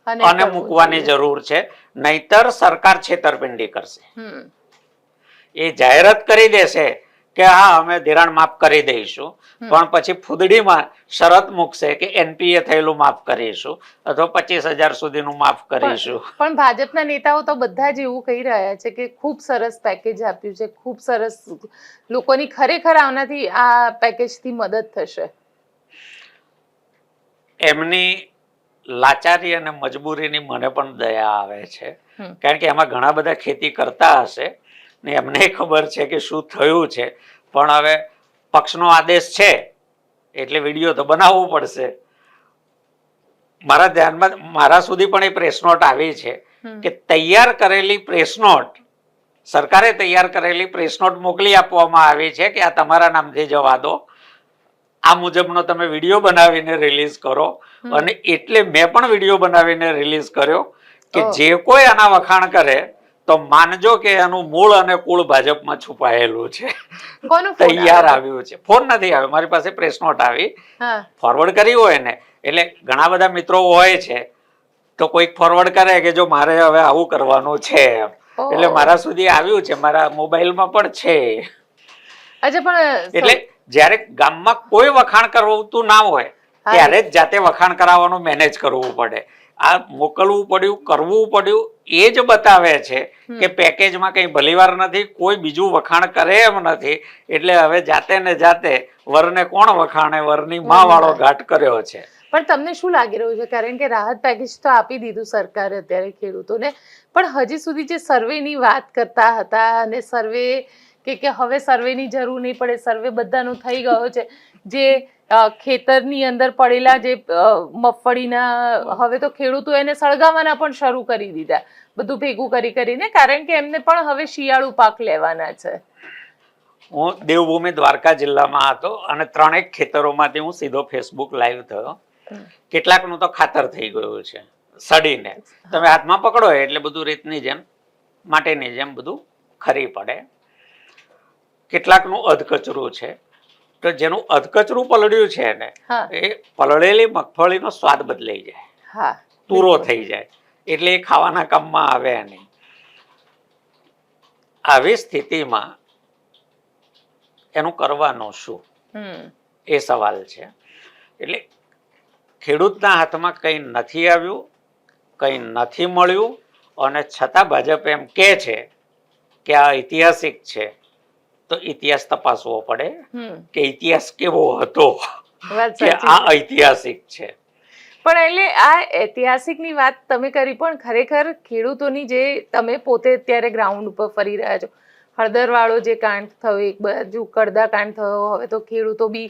અને મૂકવાની જરૂર છે, નહીતર સરકાર છેતરપિંડી કરશે. એ જાહેરાત કરી દેશે કે હા અમે ધિરાણ માફ કરી દઈશું, પણ પછી ફૂદડીમાં શરત મૂકશે કે એનપીએ થયેલું માફ કરીશું અથવા 25,000 સુધીનું માફ કરીશું. પણ ભાજપના નેતાઓ તો બધા જ એવું કહી રહ્યા છે કે ખૂબ સરસ પેકેજ આપ્યું છે, ખૂબ સરસ, લોકોની ખરેખર આનાથી આ પેકેજથી મદદ થશે. એમની લાચારી અને મજબૂરીની મને પણ દયા આવે છે, કારણ કે એમાં ઘણા બધા ખેતી કરતા હશે ને એમને ખબર છે કે શું થયું છે, પણ હવે પક્ષનો આદેશ છે એટલે વિડીયો તો બનાવવું પડશે. મારા ધ્યાનમાં, મારા સુધી પણ એ પ્રેસ નોટ આવી છે કે તૈયાર કરેલી પ્રેસ નોટ, સરકારે તૈયાર કરેલી પ્રેસ નોટ મોકલી આપવામાં આવી છે કે આ તમારા નામથી જવા દો, આ મુજબનો તમે વિડીયો બનાવીને રિલીઝ કરો. અને એટલે મેં પણ વિડીયો બનાવીને રિલીઝ કર્યો કે જે કોઈ આના વખાણ કરે તો માનજો કે એનું મૂળ અને કુળ ભાજપમાં છુપાયેલું છે. તૈયાર આવ્યું છે, ફોન નથી આવ્યો, મારી પાસે પ્રેસ નોટ આવી, ફોરવર્ડ કરી હોય ને, એટલે ઘણા બધા મિત્રો હોય છે તો કોઈક ફોરવર્ડ કરે કે જો મારે હવે આવું કરવાનું છે, એટલે મારા સુધી આવ્યું છે, મારા મોબાઈલમાં પણ છે. એટલે જ્યારે ગામમાં કોઈ વખાણ કરતું ના હોય ત્યારે જ જાતે વખાણ કરાવવાનું મેનેજ કરવું પડે, આ મોકલવું પડ્યું, કરવું પડ્યું, એ જ બતાવે છે કે પેકેજમાં કંઈ ભલીવાર નથી, કોઈ બીજું વખાણ કરે એમ નથી. એટલે હવે જાતે ને જાતે વરને કોણ વખાણે, વરની માં વાળો ઘાટ કર્યો છે. પણ તમને શું લાગી રહ્યું છે, કારણ કે રાહત પેકેજ તો આપી દીધું સરકારે અત્યારે ખેડૂતોને, પણ હજી સુધી જે સર્વેની વાત કરતા હતા અને સર્વે કે હવે સર્વેની જરૂર નહીં પડે, સર્વે બધાનો થઈ ગયો છે, જે ખેતરની અંદર પડેલા જે મગફળીના, હવે તો ખેડૂતો એને સળગાવવાના પણ શરૂ કરી દીધા, બધું ભેગું કરીને, કારણ કે એમને પણ હવે શિયાળુ પાક લેવાના છે. હું દેવભૂમિ દ્વારકા જિલ્લામાં હતો અને 3 ખેતરોમાંથી હું સીધો ફેસબુક લાઈવ થયો. કેટલાકનું તો ખાતર થઈ ગયું છે સડીને, તમે હાથમાં પકડો એટલે બધું રીતની જેમ, માટેની જેમ બધું ખરી પડે. કેટલાકનું અધકચરું છે, તો જેનું અધકચરું પલળ્યું છે ને, એ પલળેલી મગફળીનો સ્વાદ બદલાઈ જાય, તૂરો થઈ જાય, એટલે એ ખાવાના કામમાં આવે નહીં. આવી સ્થિતિમાં એનું કરવાનું શું, એ સવાલ છે. એટલે ખેડૂતના હાથમાં કંઈ નથી આવ્યું, કંઈ નથી મળ્યું, અને છતાં ભાજપ એમ કહે છે કે આ ઐતિહાસિક છે. તો ઇતિહાસ તપાસવો પડે કે ઇતિહાસ કેવો હતો કે આ ઐતિહાસિક છે. પણ એટલે આ ઐતિહાસિકની વાત તમે કરી, પણ ખરેખર ખેડૂતોની, જે તમે પોતે અત્યારે ગ્રાઉન્ડ ઉપર ફરી રહ્યા છો, હળદરવાળો જે કાંડ થયો, એક બાજુ કડદા કાંડ થયો, હવે તો ખેડૂતો બી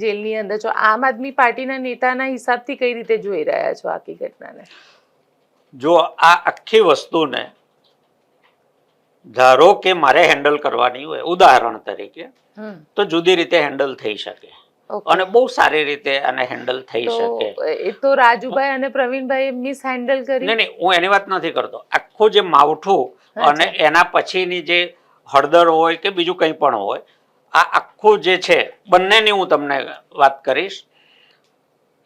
જેલની અંદર છો, આમ આદમી પાર્ટીના નેતાના હિસાબથી કઈ રીતે જોઈ રહ્યા છો આખી ઘટનાને? જો આ આખી વસ્તુને ધારો કે મારે હેન્ડલ કરવાની હોય, ઉદાહરણ તરીકે, તો જુદી રીતે હેન્ડલ થઈ શકે અને બહુ સારી રીતે આને હેન્ડલ થઈ શકે. એ તો રાજુભાઈ અને પ્રવીણભાઈ મિસ હેન્ડલ કરી. નહીં, હું એની વાત નથી કરતો. આખું જે માવઠું અને એના પછીની જે હળદર હોય કે બીજું કંઈ પણ હોય, આ આખું જે છે બંનેની હું તમને વાત કરીશ.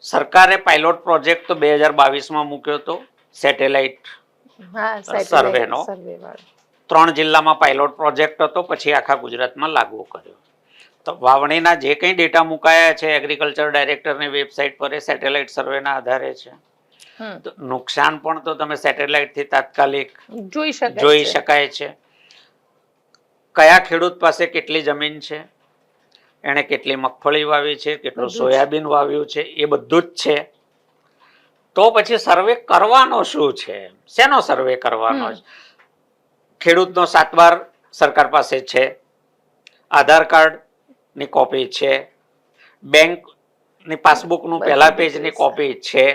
સરકારે પાયલોટ પ્રોજેક્ટ તો 2022માં મૂક્યો હતો, સેટેલાઇટ સર્વેનો. 3 જિલ્લામાં પાયલોટ પ્રોજેક્ટ હતો, પછી આખા ગુજરાતમાં લાગુ કર્યો. તો વાવણીના જે કંઈ ડેટા મુકાયા છે એગ્રીકલ્ચર ડાયરેક્ટરની વેબસાઇટ પર, એ સેટેલાઇટ સર્વેના આધારે છે. તો નુકસાન પણ તો તમે સેટેલાઇટથી તાત્કાલિક જોઈ શકાય છે. કયા ખેડૂત પાસે કેટલી જમીન છે, એણે કેટલી મગફળી વાવી છે, કેટલું સોયાબીન વાવ્યું છે, એ બધું જ છે. તો પછી સર્વે કરવાનો શું છે? શેનો સર્વે કરવાનો છે? ખેડૂતનો 7 બાર સરકાર પાસે છે, આધાર કાર્ડની કોપી છે, બેંકની પાસબુકનું પહેલા પેજની કોપી છે,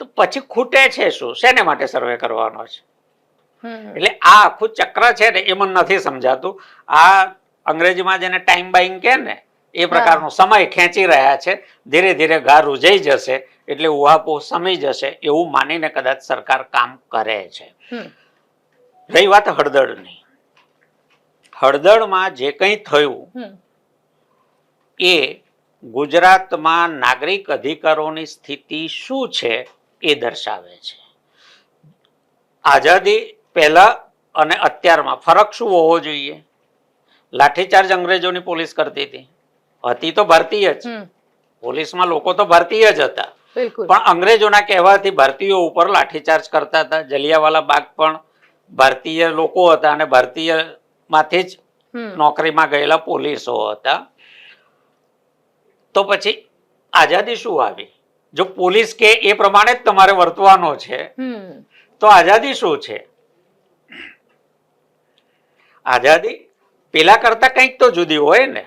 તો પછી ખૂટે છે શું? શેને માટે સર્વે કરવાનો છે? એટલે આ આખું ચક્ર છે ને, એ મને નથી સમજાતું. આ અંગ્રેજીમાં જેને ટાઈમ બાઇંગ કહે ને, એ પ્રકારનો સમય ખેંચી રહ્યા છે. ધીરે ધીરે ઘા રૂજાઈ જશે એટલે ઉહાપો સમી જશે એવું માનીને કદાચ સરકાર કામ કરે છે. રહી વાત હળદરની, હળદરમાં જે કંઈ થયું એ ગુજરાતમાં નાગરિક અધિકારોની સ્થિતિ શું છે એ દર્શાવે છે. આઝાદી પહેલા અને અત્યારમાં ફરક શું હોવો જોઈએ? લાઠીચાર્જ અંગ્રેજોની પોલીસ કરતી હતી તો ભારતીય જ, પોલીસમાં લોકો તો ભારતીય જ હતા, પણ અંગ્રેજોના કહેવાથી ભારતીયો ઉપર લાઠીચાર્જ કરતા હતા. જલિયાવાલા બાગ પણ ભારતીય લોકો હતા અને ભારતીય માંથી જ નોકરીમાં ગયેલા પોલીસો હતા. તો પછી આઝાદી શું આવી? જો પોલીસ કે એ પ્રમાણે જ તમારે વર્તવાનો છે તો આઝાદી શું છે? આઝાદી પેલા કરતા કંઈક તો જુદી હોય ને.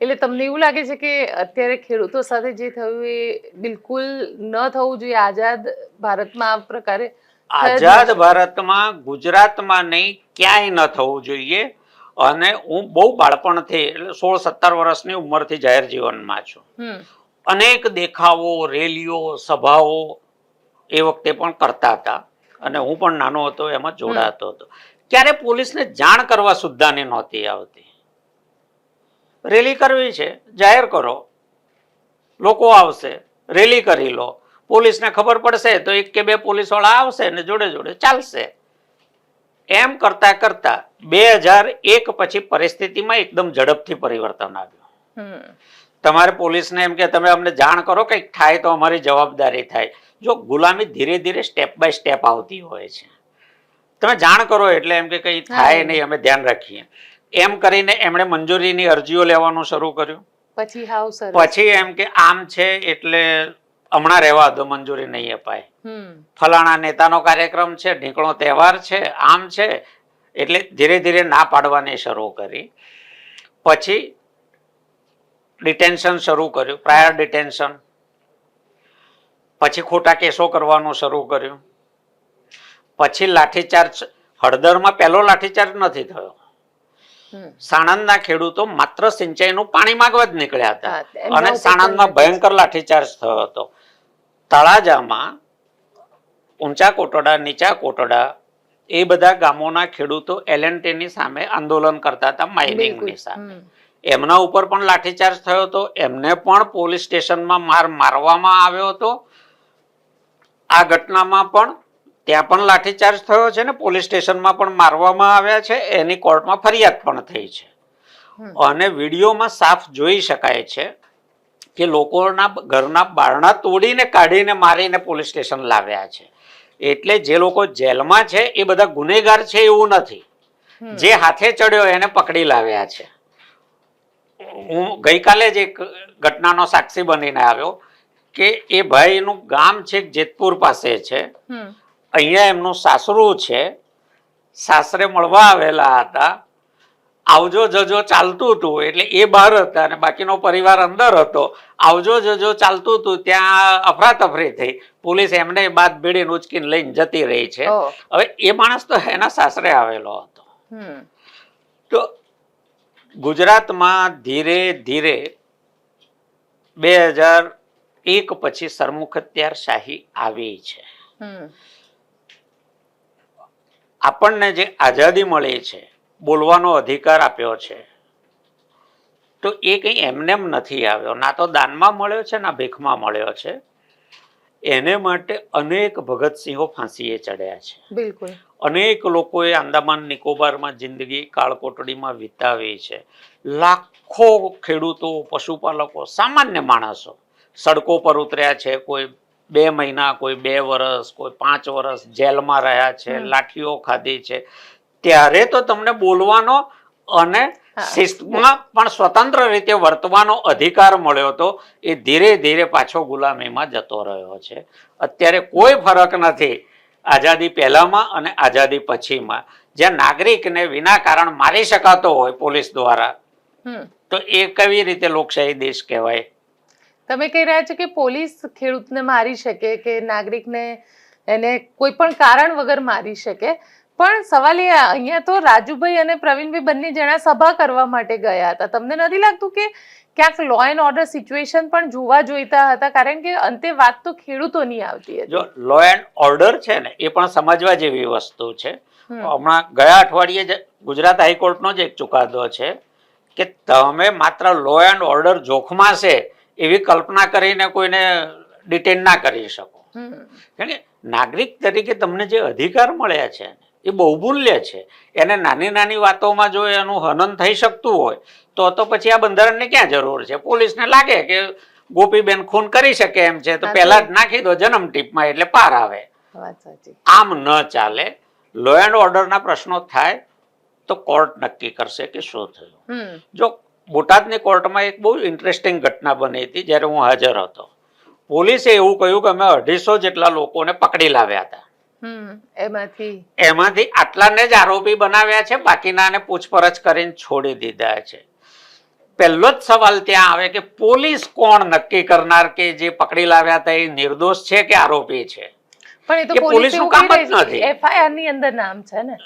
એટલે તમને એવું લાગે છે કે અત્યારે ખેડૂતો સાથે જે થયું એ બિલકુલ ન થવું જોઈએ આઝાદ ભારતમાં? આ પ્રકારે આઝાદ ભારતમાં, ગુજરાતમાં નહીં, ક્યાંય ન થવું જોઈએ. અને હું બહુ બાળપણથી, એટલે 16-17 વર્ષની ઉંમરથી જાહેર જીવનમાં છું. અનેક દેખાવો, રેલીઓ, સભાઓ એ વખતે પણ કરતા હતા અને હું પણ નાનો હતો એમાં જોડાતો હતો. ક્યારે પોલીસને જાણ કરવા સુદ્ધાની નહોતી આવતી. રેલી કરવી છે, જાહેર કરો, લોકો આવશે, રેલી કરી લો, પોલીસને ખબર પડશે તો 1 કે 2 પોલીસવાળા આવશે ને જોડે જોડે ચાલશે. એમ કરતા કરતા 2001 પછી પરિસ્થિતિમાં એકદમ ઝડપથી પરિવર્તન આવ્યું. તમારે પોલીસને એમ કે તમે અમને જાણ કરો કંઈક થાય તો અમારી જવાબદારી થાય. જો ગુલામી ધીરે ધીરે સ્ટેપ બાય સ્ટેપ આવતી હોય છે. તમે જાણ કરો એટલે એમ કે કંઈ થાય નહીં, અમે ધ્યાન રાખીએ એમ કરીને એમણે મંજૂરીની અરજીઓ લેવાનું શરૂ કર્યું. પછી એમ કે આમ છે એટલે હમણાં રહેવા દો, મંજૂરી નહીં અપાય. ફલાણા નેતાનો કાર્યક્રમ છે, ઢીકણો તહેવાર છે, આમ છે એટલે ધીરે ધીરે ના પાડવાની શરૂ કરી. પછી ડિટેન્શન શરૂ કર્યું, પ્રાયર ડિટેન્શન. પછી ખોટા કેસો કરવાનું શરૂ કર્યું. પછી લાઠીચાર્જ, હળદરમાં પહેલો લાઠીચાર્જ નથી થયો. સાણંદના ખેડૂતો માત્ર સિંચાઈનું પાણી માંગવા જ નીકળ્યા હતા અને સાણંદમાં ભયંકર લાઠીચાર્જ થયો હતો. તળાજામાં ઊંચા કોટડા, નીચા કોટડા એ બધા ગામોના ખેડૂતો LNTની સામે આંદોલન કરતા હતા, માઇનિંગની સામે. એમના ઉપર પણ લાઠીચાર્જ થયો હતો. એમને પણ પોલીસ સ્ટેશનમાં મારવામાં આવ્યો હતો. આ ઘટનામાં પણ ત્યાં પણ લાઠીચાર્જ થયો છે ને પોલીસ સ્ટેશનમાં પણ મારવામાં આવ્યા છે. એની કોર્ટમાં ફરિયાદ પણ થઈ છે. અને વિડીયોમાં સાફ જોઈ શકાય છે કે લોકોના ઘરના બારણા તોડીને કાઢીને મારીને પોલીસ સ્ટેશન લાવ્યા છે. એટલે જે લોકો જેલમાં છે એ બધા ગુનેગાર છે એવું નથી. જે હાથે ચડ્યો એને પકડી લાવ્યા છે. હું ગઈકાલે જ એક ઘટનાનો સાક્ષી બનીને આવ્યો કે એ ભાઈનું ગામ છે જેતપુર પાસે છે. અહીંયા એમનું સાસરું છે. સાસરે મળવા આવેલા હતા. આવજો જજો ચાલતું હતું એટલે એ બહાર હતા અને બાકીનો પરિવાર અંદર હતો. આવજો જજો ચાલતું હતું ત્યાં અફરાતફરી થઈ. પોલીસ એમને બાદ ભીડીને ઉચકીને લઈને જતી રહી છે. હવે એ માણસ તો એના સાસરે આવેલો હતો. તો ગુજરાતમાં ધીરે ધીરે 2001 પછી સરમુખત્યારશાહી આવી છે. આપણને જે આઝાદી મળી છે, બોલવાનો અધિકાર આપ્યો છે, તો એ કંઈ એમનેમ નથી આવ્યો. ના તો દાનમાં મળ્યો છે ના ભીખમાં મળ્યો છે. એને માટે અનેક ભગતસિંહો ફાંસીએ ચડ્યા છે. બિલકુલ. અનેક લોકોએ આંદામાન નિકોબારમાં જિંદગી કાળકોટડીમાં વિતાવી છે. લાખો ખેડૂતો, પશુપાલકો, સામાન્ય માણસો સડકો પર ઉતર્યા છે. કોઈ 2 મહિના, કોઈ 2 વર્ષ, કોઈ 5 વર્ષ જેલમાં રહ્યા છે, લાઠીઓ ખાધી છે. ત્યારે તો તમને બોલવાનો અને શિસ્તમાં પણ સ્વતંત્ર રીતે વર્તવાનો અધિકાર મળ્યો હતો. એ ધીરે ધીરે પાછો ગુલામીમાં જતો રહ્યો છે. અત્યારે કોઈ ફરક નથી આઝાદી પહેલામાં અને આઝાદી પછીમાં. જ્યાં નાગરિકને વિના કારણ મારી શકાતો હોય પોલીસ દ્વારા, તો એ કેવી રીતે લોકશાહી દેશ કહેવાય? તમે કહી રહ્યા છો કે પોલીસ ખેડૂતને મારી શકે કે નાગરિકને એને કોઈ પણ કારણ વગર મારી શકે, પણ સવાલ એ અહીંયા તો રાજુભાઈ અને પ્રવીણભાઈ બંને જણા સભા કરવા માટે ગયા હતા. તમને નથી લાગતું કે ક્યાંક લો એન્ડ ઓર્ડર સિચ્યુએશન પણ જોવા જોઈતા હતા? કારણ કે અંતે વાત તો ખેડૂતોની આવતી હતી. જો લો એન્ડ ઓર્ડર છે ને એ પણ સમજવા જેવી વસ્તુ છે. હમણાં ગયા અઠવાડિયે જ ગુજરાત હાઈકોર્ટનો જ એક ચુકાદો છે કે તમે માત્ર લો એન્ડ ઓર્ડર જોખમાં છે એવી કલ્પના કરીને કોઈને ડિટેન ના કરી શકો. કારણ કે નાગરિક તરીકે તમને જે અધિકાર મળ્યા છે એ બહુમૂલ્ય છે. એને નાની નાની વાતોમાં જો એનું હનન થઈ શકતું હોય તો પછી આ બંધારણની ક્યાં જરૂર છે? પોલીસને લાગે કે ગોપીબેન ખૂન કરી શકે એમ છે તો પહેલા જ નાખી દો જન્મ ટીપમાં એટલે પાર આવે. આમ ન ચાલે. લો એન્ડ ઓર્ડરના પ્રશ્નો થાય તો કોર્ટ નક્કી કરશે કે શું થયું. જો બોટાદની કોર્ટમાં એક બહુ ઇન્ટરેસ્ટિંગ ઘટના બની હતી જ્યારે હું હાજર હતો. પોલીસે એવું કહ્યું કે અમે 250 જેટલા લોકોને પકડી લાવ્યા હતા. એમાંથી આટલાને જ આરોપી બનાવ્યા છે, બાકીનાને પૂછપરછ કરીને છોડી દીધા છે. પહેલો જ સવાલ ત્યાં આવે કે પોલીસ કોણ નક્કી કરનાર કે જે પકડી લાવ્યા હતા એ નિર્દોષ છે કે આરોપી છે? પણ એ તો પોલીસનું કામ જ નથી. FIR ની અંદર નામ છે ને.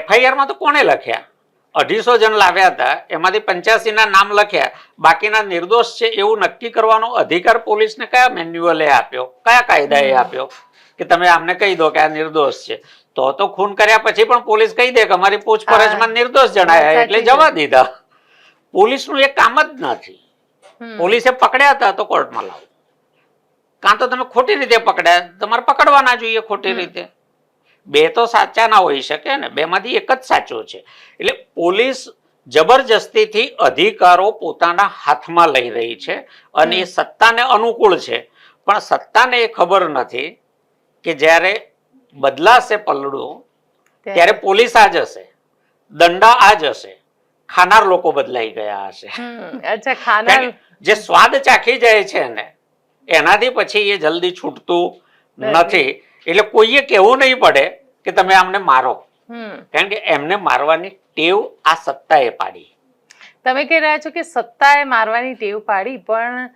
FIR માં તો કોણે લખ્યા? 250 જણ લાવ્યા હતા, એમાંથી 85 ના નામ લખ્યા, બાકીના નિર્દોષ છે એવું નક્કી કરવાનો અધિકાર પોલીસને કયા મેન્યુઅલે આપ્યો, કયા કાયદાએ આપ્યો કે તમે આમને કહી દો કે આ નિર્દોષ છે? તો ખૂન કર્યા પછી પણ પોલીસ કહી દે કે અમારી પૂછપરછમાં નિર્દોષ જણાયા એટલે જવા દીધા. પોલીસનું એક કામ જ નથી. પોલીસે પકડ્યા હતા તો કોર્ટમાં લાવો, કાં તો તમે ખોટી રીતે પકડ્યા, તમારે પકડવાના જોઈએ ખોટી રીતે. બે તો સાચા ના હોઈ શકે ને, બેમાંથી એક જ સાચો છે. એટલે પોલીસ જબરજસ્તીથી અધિકારો પોતાના હાથમાં લઈ રહી છે અને એ સત્તાને અનુકૂળ છે, પણ સત્તાને એ ખબર નથી કે જ્યારે બદલાશે પલડું ત્યારે પોલીસ આ જ હશે, દંડા આ જ હશે, ખાનાર લોકો બદલાઈ ગયા હશે. અચ્છા, ખાનાર જે સ્વાદ ચાખી જાય છે ને એનાથી પછી એ જલ્દી છૂટતું નથી. એટલે કોઈએ કહેવું નહીં પડે કે તમે આમને મારો, કારણ કે એમને મારવાની ટેવ આ સત્તાએ પાડી. તમે કહી રહ્યા છો કે સત્તાએ મારવાની ટેવ પાડી, પણ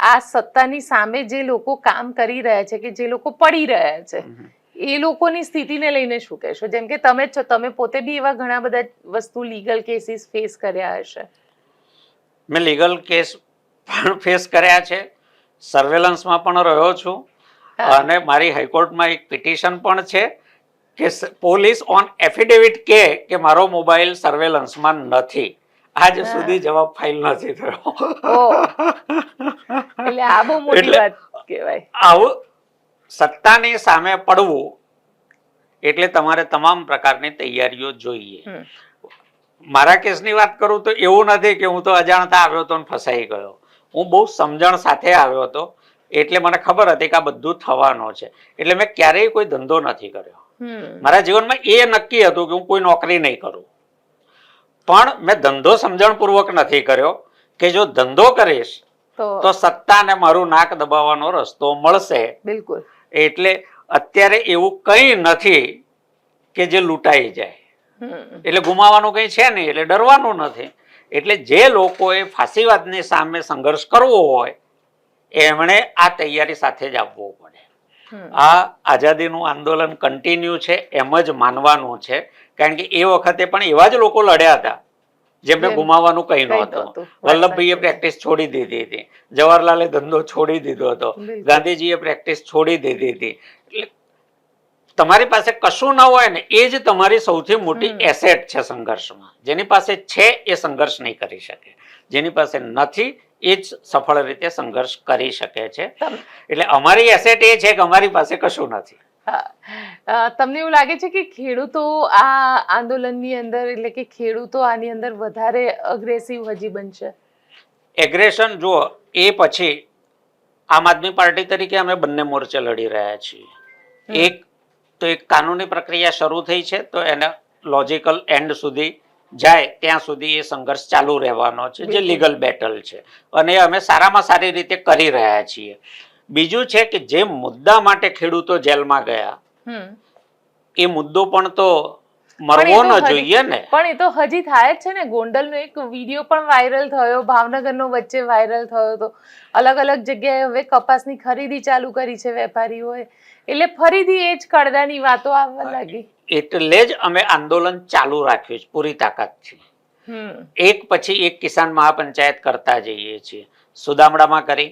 આ સત્તાની સામે જે લોકો કામ કરી રહ્યા છે, કે જે લોકો પડી રહ્યા છે, એ લોકોની સ્થિતિને લઈને શું કહેશો? જેમ કે તમે છો, તમે પોતે બી એવા ઘણા બધા વસ્તુ લીગલ કેસીસ ફેસ કર્યા હશે. મેં લીગલ કેસ પણ ફેસ કર્યા છે, સર્વેલન્સમાં પણ રહ્યો છું, અને મારી હાઈકોર્ટમાં એક પિટિશન પણ છે કે પોલીસ ઓન એફિડેવિટ કે મારો મોબાઈલ સર્વેલન્સમાં નથી. આજ સુધી જવાબ ફાઇલ નથી થયો. એટલે આ બહુ મોટી વાત કહેવાય. આવું સત્તાની સામે પડવું એટલે તમારે તમામ પ્રકારની તૈયારીઓ જોઈએ. મારા કેસની વાત કરું તો એવું નથી કે હું તો અજાણતા આવ્યો હતો અને ફસાઈ ગયો. હું બહુ સમજણ સાથે આવ્યો હતો, એટલે મને ખબર હતી કે આ બધું થવાનું છે. એટલે મેં ક્યારેય કોઈ ધંધો નથી કર્યો. મારા જીવનમાં એ નક્કી હતું કે હું કોઈ નોકરી નહીં કરું, પણ મેં ધંધો સમજણપૂર્વક નથી કર્યો કે જો ધંધો કરીશ તો સત્તાને મારું નાક દબાવવાનો રસ્તો મળશે. બિલકુલ. એટલે અત્યારે એવું કંઈ નથી કે જે લૂંટાઈ જાય, એટલે ગુમાવાનું કંઈ છે નહીં, એટલે ડરવાનું નથી. એટલે જે લોકોએ ફાસીવાદની સામે સંઘર્ષ કરવો હોય એમણે આ તૈયારી સાથે જ આવવું પડે. આ આઝાદીનું આંદોલન કન્ટિન્યુ છે એમ જ માનવાનું છે, કારણ કે એ વખતે પણ એવા જ લોકો લડ્યા હતા જેમને ગુમાવવાનું કંઈ નહોતું. વલ્લભભાઈએ પ્રેક્ટિસ છોડી દીધી હતી, જવાહરલાલે ધંધો છોડી દીધો હતો, ગાંધીજીએ પ્રેક્ટિસ છોડી દીધી હતી. એટલે તમારી પાસે કશું ન હોય ને એ જ તમારી સૌથી મોટી એસેટ છે સંઘર્ષમાં. જેની પાસે છે એ સંઘર્ષ નહીં કરી શકે, જેની પાસે નથી એ જ સફળ રીતે સંઘર્ષ કરી શકે છે. એટલે અમારી એસેટ એ છે કે અમારી પાસે કશું નથી. તમને એવું લાગે છે કે ખેડૂતો આ આંદોલનની અંદર, એટલે કે ખેડૂતો આની અંદર વધારે અગ્રેસિવ હજી બનશે? એગ્રેશન જુઓ, એ પછી આમ આદમી પાર્ટી તરીકે અમે બંને મોરચે લડી રહ્યા છીએ. એક તો એક કાનૂની પ્રક્રિયા શરૂ થઈ છે, તો એને લોજિકલ એન્ડ સુધી જાય ત્યાં સુધી એ સંઘર્ષ ચાલુ રહેવાનો છે, જે લીગલ બેટલ છે, અને અમે સારામાં સારી રીતે કરી રહ્યા છીએ. બીજું છે કે જે મુદ્દા માટે ખેડૂતો જેલમાં ગયા એ મુદ્દો પણ તો મરવો ન જોઈએ ને. પણ એ તો હજી થાય જ છે ને. ગોંડલનો એક વિડીયો પણ વાયરલ થયો, ભાવનગરનો વચ્ચે વાયરલ થયો હતો. અલગ અલગ જગ્યાએ હવે કપાસની ખરીદી ચાલુ કરી છે વેપારીઓએ, એટલે ફરીથી એ જ કડદાની વાતો આવવા લાગી. એટલે જ અમે આંદોલન ચાલુ રાખ્યું છે પૂરી તાકાતથી. એક પછી એક કિસાન મહાપંચાયત કરતા જઈએ છીએ. સુદામડામાં કરી,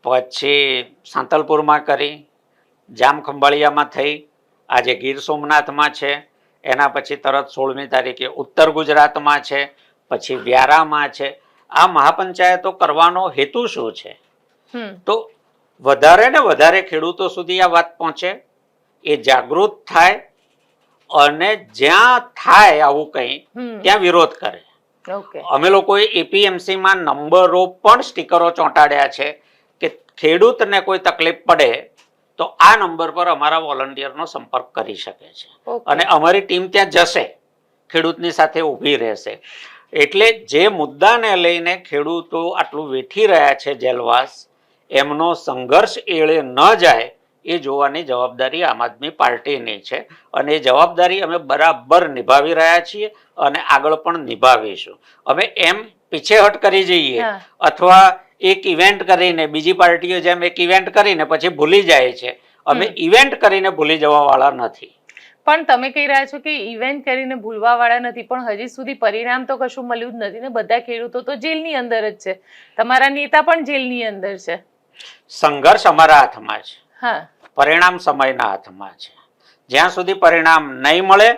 પછી સાંતલપુરમાં કરી, જામખંભાળિયામાં થઈ, આજે ગીર સોમનાથમાં છે, એના પછી તરત 16મી તારીખે ઉત્તર ગુજરાતમાં છે, પછી વ્યારામાં છે. આ મહાપંચાયતો કરવાનો હેતુ શું છે? તો વધારે ને વધારે ખેડૂતો સુધી આ વાત પહોંચે, એ જાગૃત થાય, અને જ્યાં થાય આવું કંઈ ત્યાં વિરોધ કરે. અમે લોકોએ એપીએમસીમાં નંબરો પણ સ્ટીકરો ચોંટાડ્યા છે કે ખેડૂતને કોઈ તકલીફ પડે તો આ નંબર પર અમારા વોલન્ટિયરનો સંપર્ક કરી શકે છે, અને અમારી ટીમ ત્યાં જશે, ખેડૂતની સાથે ઊભી રહેશે. એટલે જે મુદ્દાને લઈને ખેડૂતો આટલું વેઠી રહ્યા છે જેલવાસ, એમનો સંઘર્ષ એળે ન જાય એ જોવાની જવાબદારી આમ આદમી પાર્ટીની છે, અને એ જવાબદારી અમે બરાબર નિભાવી રહ્યા છીએ અને આગળ પણ નિભાવીશું. અમે એમ પીછેહટ કરી જઈએ અથવા એક ઇવેન્ટ કરીને બીજી પાર્ટીઓ જેમ એક ઇવેન્ટ કરીને પછી ભૂલી જાય છે, અમે ઇવેન્ટ કરીને ભૂલી જવા વાળા નથી. પણ તમે કહી રહ્યા છો કે ઇવેન્ટ કરીને ભૂલવા વાળા નથી, પણ હજી સુધી પરિણામ તો કશું મળ્યું જ નથી ને. બધા ખેડૂતો તો જેલની અંદર જ છે, તમારા નેતા પણ જેલની અંદર છે. સંઘર્ષ અમારા હાથમાં છે, પરિણામ સમયના હાથમાં છે. જ્યાં સુધી પરિણામ નહીં મળે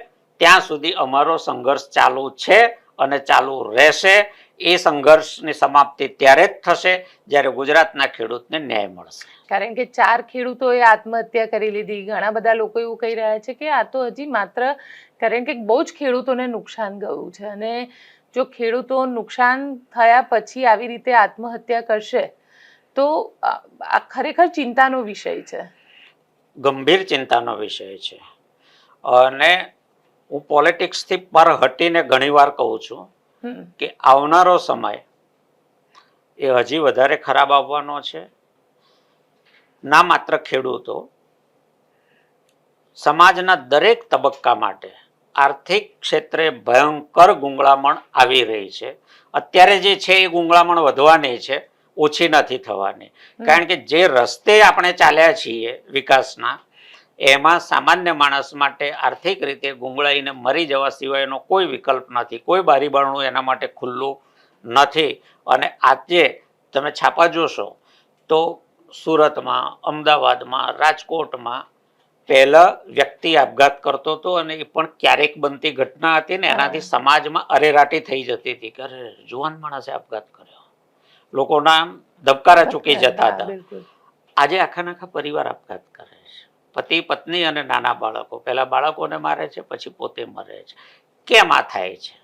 ત્યાં સુધી અમારો સંઘર્ષ ચાલુ છે અને ચાલુ રહેશે. એ સંઘર્ષની સમાપ્તિ ત્યારે જ થશે જ્યારે ગુજરાતના ખેડૂતને ન્યાય મળશે. કારણ કે 4 ખેડૂતોએ આત્મહત્યા કરી લીધી. ઘણા બધા લોકો એવું કહી રહ્યા છે કે આ તો હજી માત્ર, કારણ કે બહુ જ ખેડૂતોને નુકસાન ગયું છે, અને જો ખેડૂતો નુકસાન થયા પછી આવી રીતે આત્મહત્યા કરશે તો આ ખરેખર ચિંતાનો વિષય છે. ગંભીર ચિંતાનો વિષય છે. અને હું પોલિટિક્સથી પર હટીને ઘણીવાર કહું છું કે આવનારો સમય એ હજી વધારે ખરાબ આવવાનો છે. ના માત્ર ખેડૂતો, સમાજના દરેક તબક્કા માટે આર્થિક ક્ષેત્રે ભયંકર ગુંગળામણ આવી રહી છે. અત્યારે જે છે એ ગુંગળામણ વધવાની છે, ઓછી નથી થવાની. કારણ કે જે રસ્તે આપણે ચાલ્યા છીએ વિકાસના, એમાં સામાન્ય માણસ માટે આર્થિક રીતે ગુંગળાઈને મરી જવા સિવાયનો કોઈ વિકલ્પ નથી. કોઈ બારીબારણું એના માટે ખુલ્લું નથી. અને આજે તમે છાપા જોશો તો સુરતમાં, અમદાવાદમાં, રાજકોટમાં પહેલા વ્યક્તિ આપઘાત કરતો હતો અને એ પણ ક્યારેક બનતી ઘટના હતી ને એનાથી સમાજમાં અરેરાટી થઈ જતી હતી કે અરે જુવાન માણસે આપઘાત કર્યો, લોકોના ધબકારા ચૂકી જતા હતા. આજે આખા પરિવાર આપઘાત કરે છે. પતિ, પત્ની અને નાના બાળકો. પહેલા બાળકોને મારે છે, પછી પોતે મરે છે. કેમ આ થાય છે?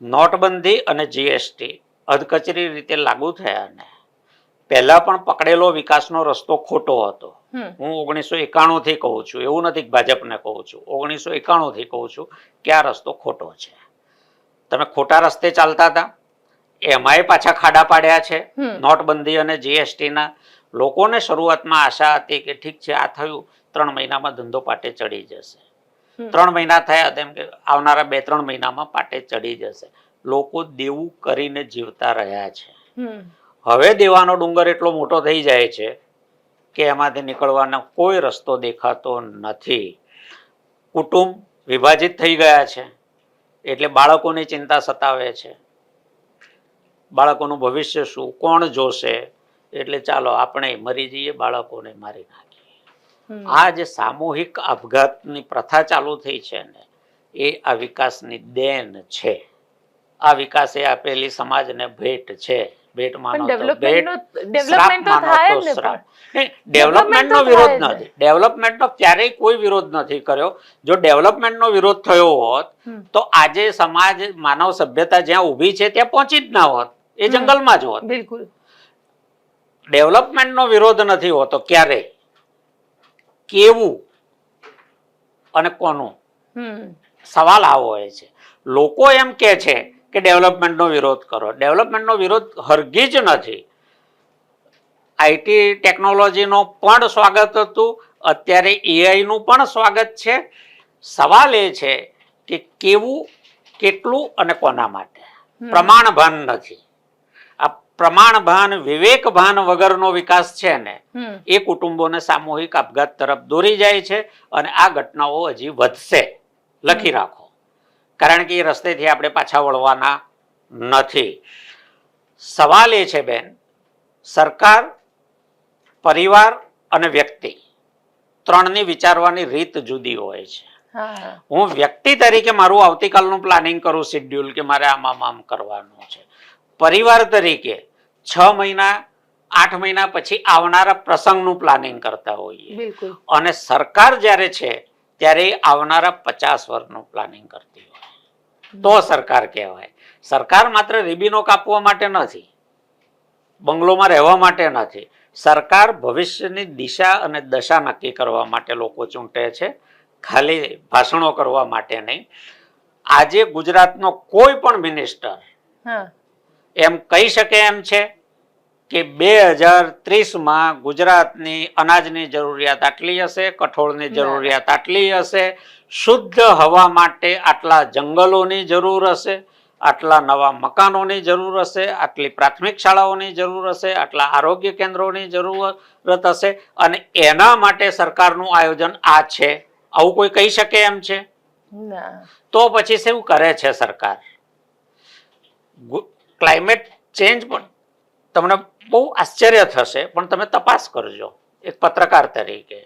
નોટબંધી અને જીએસટી અધકચરી રીતે લાગુ થયા ને પહેલા પણ પકડેલો વિકાસનો રસ્તો ખોટો હતો. હું 1991 થી કહું છું, એવું નથી કે ભાજપને કહું છું. 1991 થી કહું છું કે આ રસ્તો ખોટો છે. તમે ખોટા રસ્તે ચાલતા હતા, એમાંય પાછા ખાડા પાડ્યા છે નોટબંધી અને જીએસટી ના. લોકોને શરૂઆતમાં આશા હતી કે ઠીક છે, આ થયું, 3 મહિનામાં ધંધો પાટે ચડી જશે. 3 મહિના થયા તેમ કે આવનારા 2-3 મહિનામાં પાટે ચડી જશે. લોકો દેવું કરીને જીવતા રહ્યા છે. હવે દેવાનો ડુંગર એટલો મોટો થઈ જાય છે કે એમાંથી નીકળવાનો કોઈ રસ્તો દેખાતો નથી. કુટુંબ વિભાજિત થઈ ગયા છે, એટલે બાળકોની ચિંતા સતાવે છે. બાળકોનું ભવિષ્ય શું, કોણ જોશે, એટલે ચાલો આપણે મરી જઈએ, બાળકોને મારી નાખીએ. આ જે સામૂહિક આપઘાતની પ્રથા ચાલુ થઈ છે ને, એ આ વિકાસની દેન છે. આ વિકાસે આપેલી સમાજને ભેટ છે. ડેવલપમેન્ટનો વિરોધ નથી. ડેવલપમેન્ટનો ક્યારેય કોઈ વિરોધ નથી કર્યો. જો ડેવલપમેન્ટનો વિરોધ થયો હોત તો આજે સમાજ, માનવ સભ્યતા જ્યાં ઊભી છે ત્યાં પહોંચી જ ના હોત, એ જંગલમાં જ હોત. બિલકુલ. ડેવલપમેન્ટનો વિરોધ નથી હોતો ક્યારેય. કેવું અને કોનું, સવાલ આવો હોય છે. લોકો એમ કે છે કે ડેવલપમેન્ટનો વિરોધ કરો. ડેવલપમેન્ટનો વિરોધ હરગીજ નથી. આઈટી ટેકનોલોજીનો પણ સ્વાગત હતું, અત્યારે એઆઈનું પણ સ્વાગત છે. સવાલ એ છે કે કેવું, કેટલું અને કોના માટે. પ્રમાણભાન નથી. આ પ્રમાણભાન, વિવેકભાન વગરનો વિકાસ છે ને, એ કુટુંબોને સામૂહિક આપઘાત તરફ દોરી જાય છે. અને આ ઘટનાઓ હજી વધશે. લખી રાખો, કારણ કે એ રસ્તેથી આપણે પાછા વળવાના નથી. સવાલ એ છે બેન, સરકાર, પરિવાર અને વ્યક્તિ, ત્રણની વિચારવાની રીત જુદી હોય છે. હું વ્યક્તિ તરીકે મારું આવતીકાલનું પ્લાનિંગ કરું, શેડ્યુલ, કે મારે આમ કરવાનું છે. પરિવાર તરીકે 6 મહિના 8 મહિના પછી આવનારા પ્રસંગનું પ્લાનિંગ કરતા હોઈએ. અને સરકાર જ્યારે છે ત્યારે આવનારા 50 વર્ષનું પ્લાનિંગ કરતી હોય તો સરકાર કહેવાય. સરકાર માત્ર રીબીનો કાપવા માટે નથી, બંગલોમાં રહેવા માટે નથી. સરકાર ભવિષ્યની દિશા અને દશા નક્કી કરવા માટે લોકો ચૂંટે છે, ખાલી ભાષણો કરવા માટે નહીં. આજે ગુજરાતનો કોઈ પણ મિનિસ્ટર એમ કહી શકે એમ છે કે 2030માં ગુજરાતની અનાજની જરૂરિયાત આટલી હશે, કઠોળની જરૂરિયાત આટલી હશે, શુદ્ધ હવા માટે આટલા જંગલોની જરૂર હશે, આટલા નવા મકાનોની જરૂર હશે, આટલી પ્રાથમિક શાળાઓની જરૂર હશે, આટલા આરોગ્ય કેન્દ્રોની જરૂરત હશે, અને એના માટે સરકારનું આયોજન આ છે. આવું કોઈ કહી શકે એમ છે? તો પછી શું કરે છે સરકાર? ક્લાઇમેટ ચેન્જ પણ તમને બહુ આશ્ચર્ય થશે, પણ તમે તપાસ કરજો એક પત્રકાર તરીકે.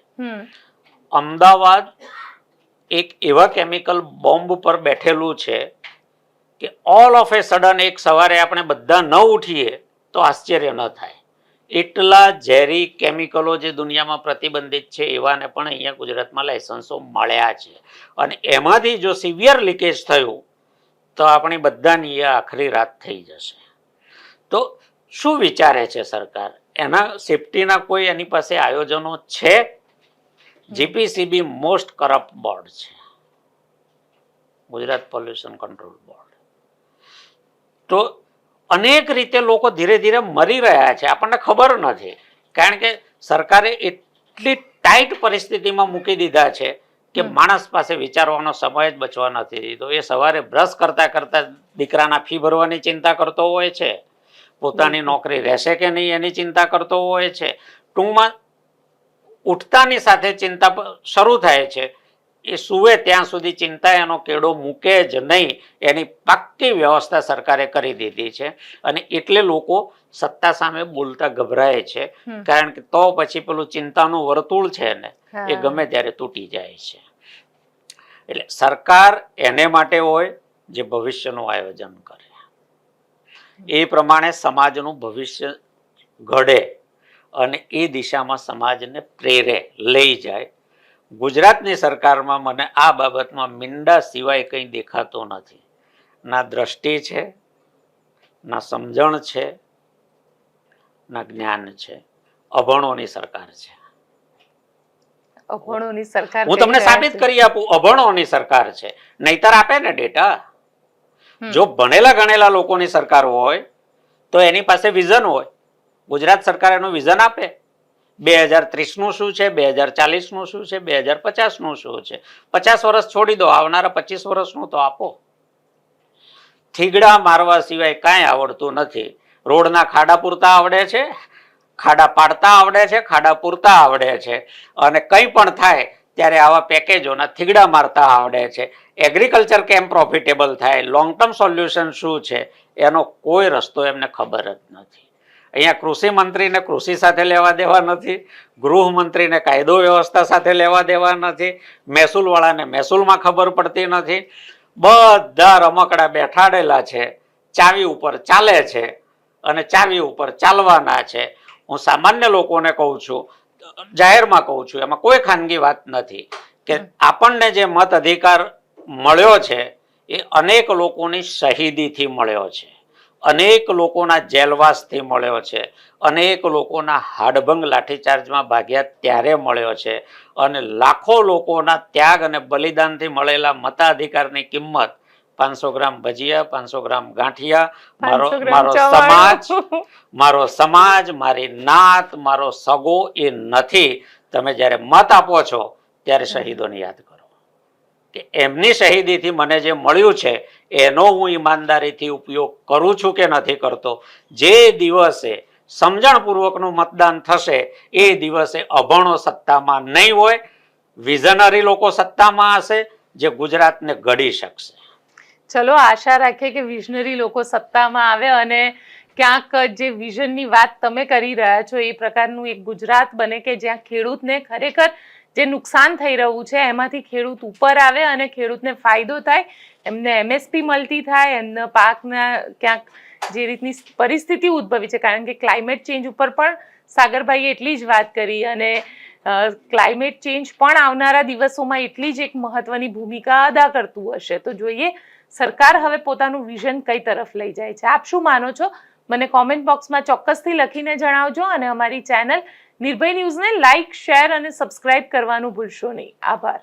અમદાવાદ એક એવા કેમિકલ બોમ્બ પર બેઠેલું છે કે ઓલ ઓફ એ સડન એક સવારે આપણે બધા ન ઉઠીએ તો આશ્ચર્ય ન થાય. એટલા ઝેરી કેમિકલો જે દુનિયામાં પ્રતિબંધિત છે એવાને પણ અહીંયા ગુજરાતમાં લાયસન્સો મળ્યા છે, અને એમાંથી જો સિવિયર લીકેજ થયું તો આપણી બધાની એ આખરી રાત થઈ જશે. તો શું વિચારે છે સરકાર? એના સેફટીના કોઈ એની પાસે આયોજનો છે? જીપીસીબી મોસ્ટ કરપ્ટ બોર્ડ છે, ગુજરાત પોલ્યુશન કંટ્રોલ બોર્ડ. તો અનેક રીતે લોકો ધીરે ધીરે મરી રહ્યા છે, આપણને ખબર નથી, કારણ કે સરકારે એટલી ટાઈટ પરિસ્થિતિમાં મૂકી દીધા છે કે માણસ પાસે વિચારવાનો સમય જ બચવા નથી દીધો. એ સવારે બ્રશ કરતા કરતા દીકરાના ફી ભરવાની ચિંતા કરતો હોય છે, પોતાની નોકરી રહેશે કે નહીં એની ચિંતા કરતો હોય છે. ટૂંકમાં ઉઠતાની સાથે ચિંતા શરૂ થાય છે, એ સુવે ત્યાં સુધી ચિંતા એનો કેડો મૂકે જ નહીં, એની પાક્કી વ્યવસ્થા સરકારે કરી દીધી છે. અને એટલે લોકો સત્તા સામે બોલતા ગભરાય છે, કારણ કે તો પછી પેલું ચિંતાનું વર્તુળ છે ને એ ગમે ત્યારે તૂટી જાય છે. એટલે સરકાર એને માટે હોય જે ભવિષ્યનું આયોજન કરે, એ પ્રમાણે સમાજનું ભવિષ્ય ઘડે અને એ દિશામાં સમાજને પ્રેરે, લઈ જાય. ગુજરાતની સરકારમાં મને આ બાબતમાં મીંડા સિવાય કંઈ દેખાતો નથી. ના દ્રષ્ટિ છે, ના સમજણ છે, ના જ્ઞાન છે. અભણોની સરકાર છે. અભણોની સરકાર હું તમને સાબિત કરી આપું, અભણોની સરકાર છે. નહીતર આપે ને ડેટા. જો ભણેલા ગણેલા લોકોની સરકાર હોય તો એની પાસે વિઝન હોય. ગુજરાત સરકાર એનું વિઝન આપે, 2030નું શું છે, 2040નું શું છે, 2050નું શું છે. 50 વર્ષ છોડી દો, આવનારા 25 વર્ષનું તો આપો. થીગડા મારવા સિવાય કાંઈ આવડતું નથી. રોડના ખાડા પૂરતા આવડે છે, ખાડા પાડતા આવડે છે, ખાડા પૂરતા આવડે છે, અને કંઈ પણ થાય ત્યારે આવા પેકેજોના થીગડા મારતા આવડે છે. એગ્રીકલ્ચર કેમ પ્રોફિટેબલ થાય, લોંગ ટર્મ સોલ્યુશન શું છે, એનો કોઈ રસ્તો એમને ખબર જ નથી. અહીંયા કૃષિ મંત્રીને કૃષિ સાથે લેવા દેવા નથી, ગૃહમંત્રીને કાયદો વ્યવસ્થા સાથે લેવા દેવા નથી, મહેસૂલવાળાને મહેસૂલમાં ખબર પડતી નથી. બધા રમકડા બેઠાડેલા છે, ચાવી ઉપર ચાલે છે અને ચાવી ઉપર ચાલવાના છે. હું સામાન્ય લોકોને કહું છું, જાહેરમાં કહું છું, એમાં કોઈ ખાનગી વાત નથી, કે આપણને જે મત અધિકાર મળ્યો છે એ અનેક લોકોની શહીદીથી મળ્યો છે, અનેક લોકોના જેલવાસથી મળ્યો છે, અનેક લોકોના હાડભંગ લાઠીચાર્જમાં ભાગ્યા ત્યારે મળ્યો છે, અને લાખો લોકોના ત્યાગ અને બલિદાનથી મળેલા મતાધિકારની કિંમત 500 ગ્રામ ભજીયા, 500 ગ્રામ ગાંઠિયા, મારો સમાજ, મારી નાત, મારો સગો એ નથી. તમે જ્યારે મત આપો છો ત્યારે શહીદોને યાદ કરો કે એમની શહીદીથી મને જે મળ્યું છે એનો હું ઈમાનદારીથી ઉપયોગ કરું છું કે નથી કરતો. જે દિવસે સમજણપૂર્વકનું મતદાન થશે એ દિવસે અભણો સત્તામાં નહીં હોય, વિઝનરી લોકો સત્તામાં હશે જે ગુજરાતને ઘડી શકશે. ચલો આશા રાખીએ કે વિઝનરી લોકો સત્તામાં આવે અને ક્યાંક જે વિઝનની વાત તમે કરી રહ્યા છો એ પ્રકારનું એક ગુજરાત બને કે જ્યાં ખેડૂતને ખરેખર જે નુકસાન થઈ રહ્યું છે એમાંથી ખેડૂત ઉપર આવે અને ખેડૂતને ફાયદો થાય, એમને એમએસપી મળતી થાય, એમના પાકના ક્યાંક જે રીતની પરિસ્થિતિ ઉદ્ભવી છે, કારણ કે ક્લાઇમેટ ચેન્જ ઉપર પણ સાગરભાઈએ એટલી જ વાત કરી, અને ક્લાઇમેટ ચેન્જ પણ આવનારા દિવસોમાં એટલી જ એક મહત્વની ભૂમિકા અદા કરતું હશે. તો જોઈએ સરકાર હવે પોતાનું વિઝન કઈ તરફ લઈ જાય છે. આપ શું માનો છો મને કોમેન્ટ બોક્સમાં ચોક્કસથી લખીને જણાવજો, અને અમારી ચેનલ નિર્ભય ન્યૂઝને લાઇક, શેર અને સબસ્ક્રાઇબ કરવાનું ભૂલશો નહીં. આભાર.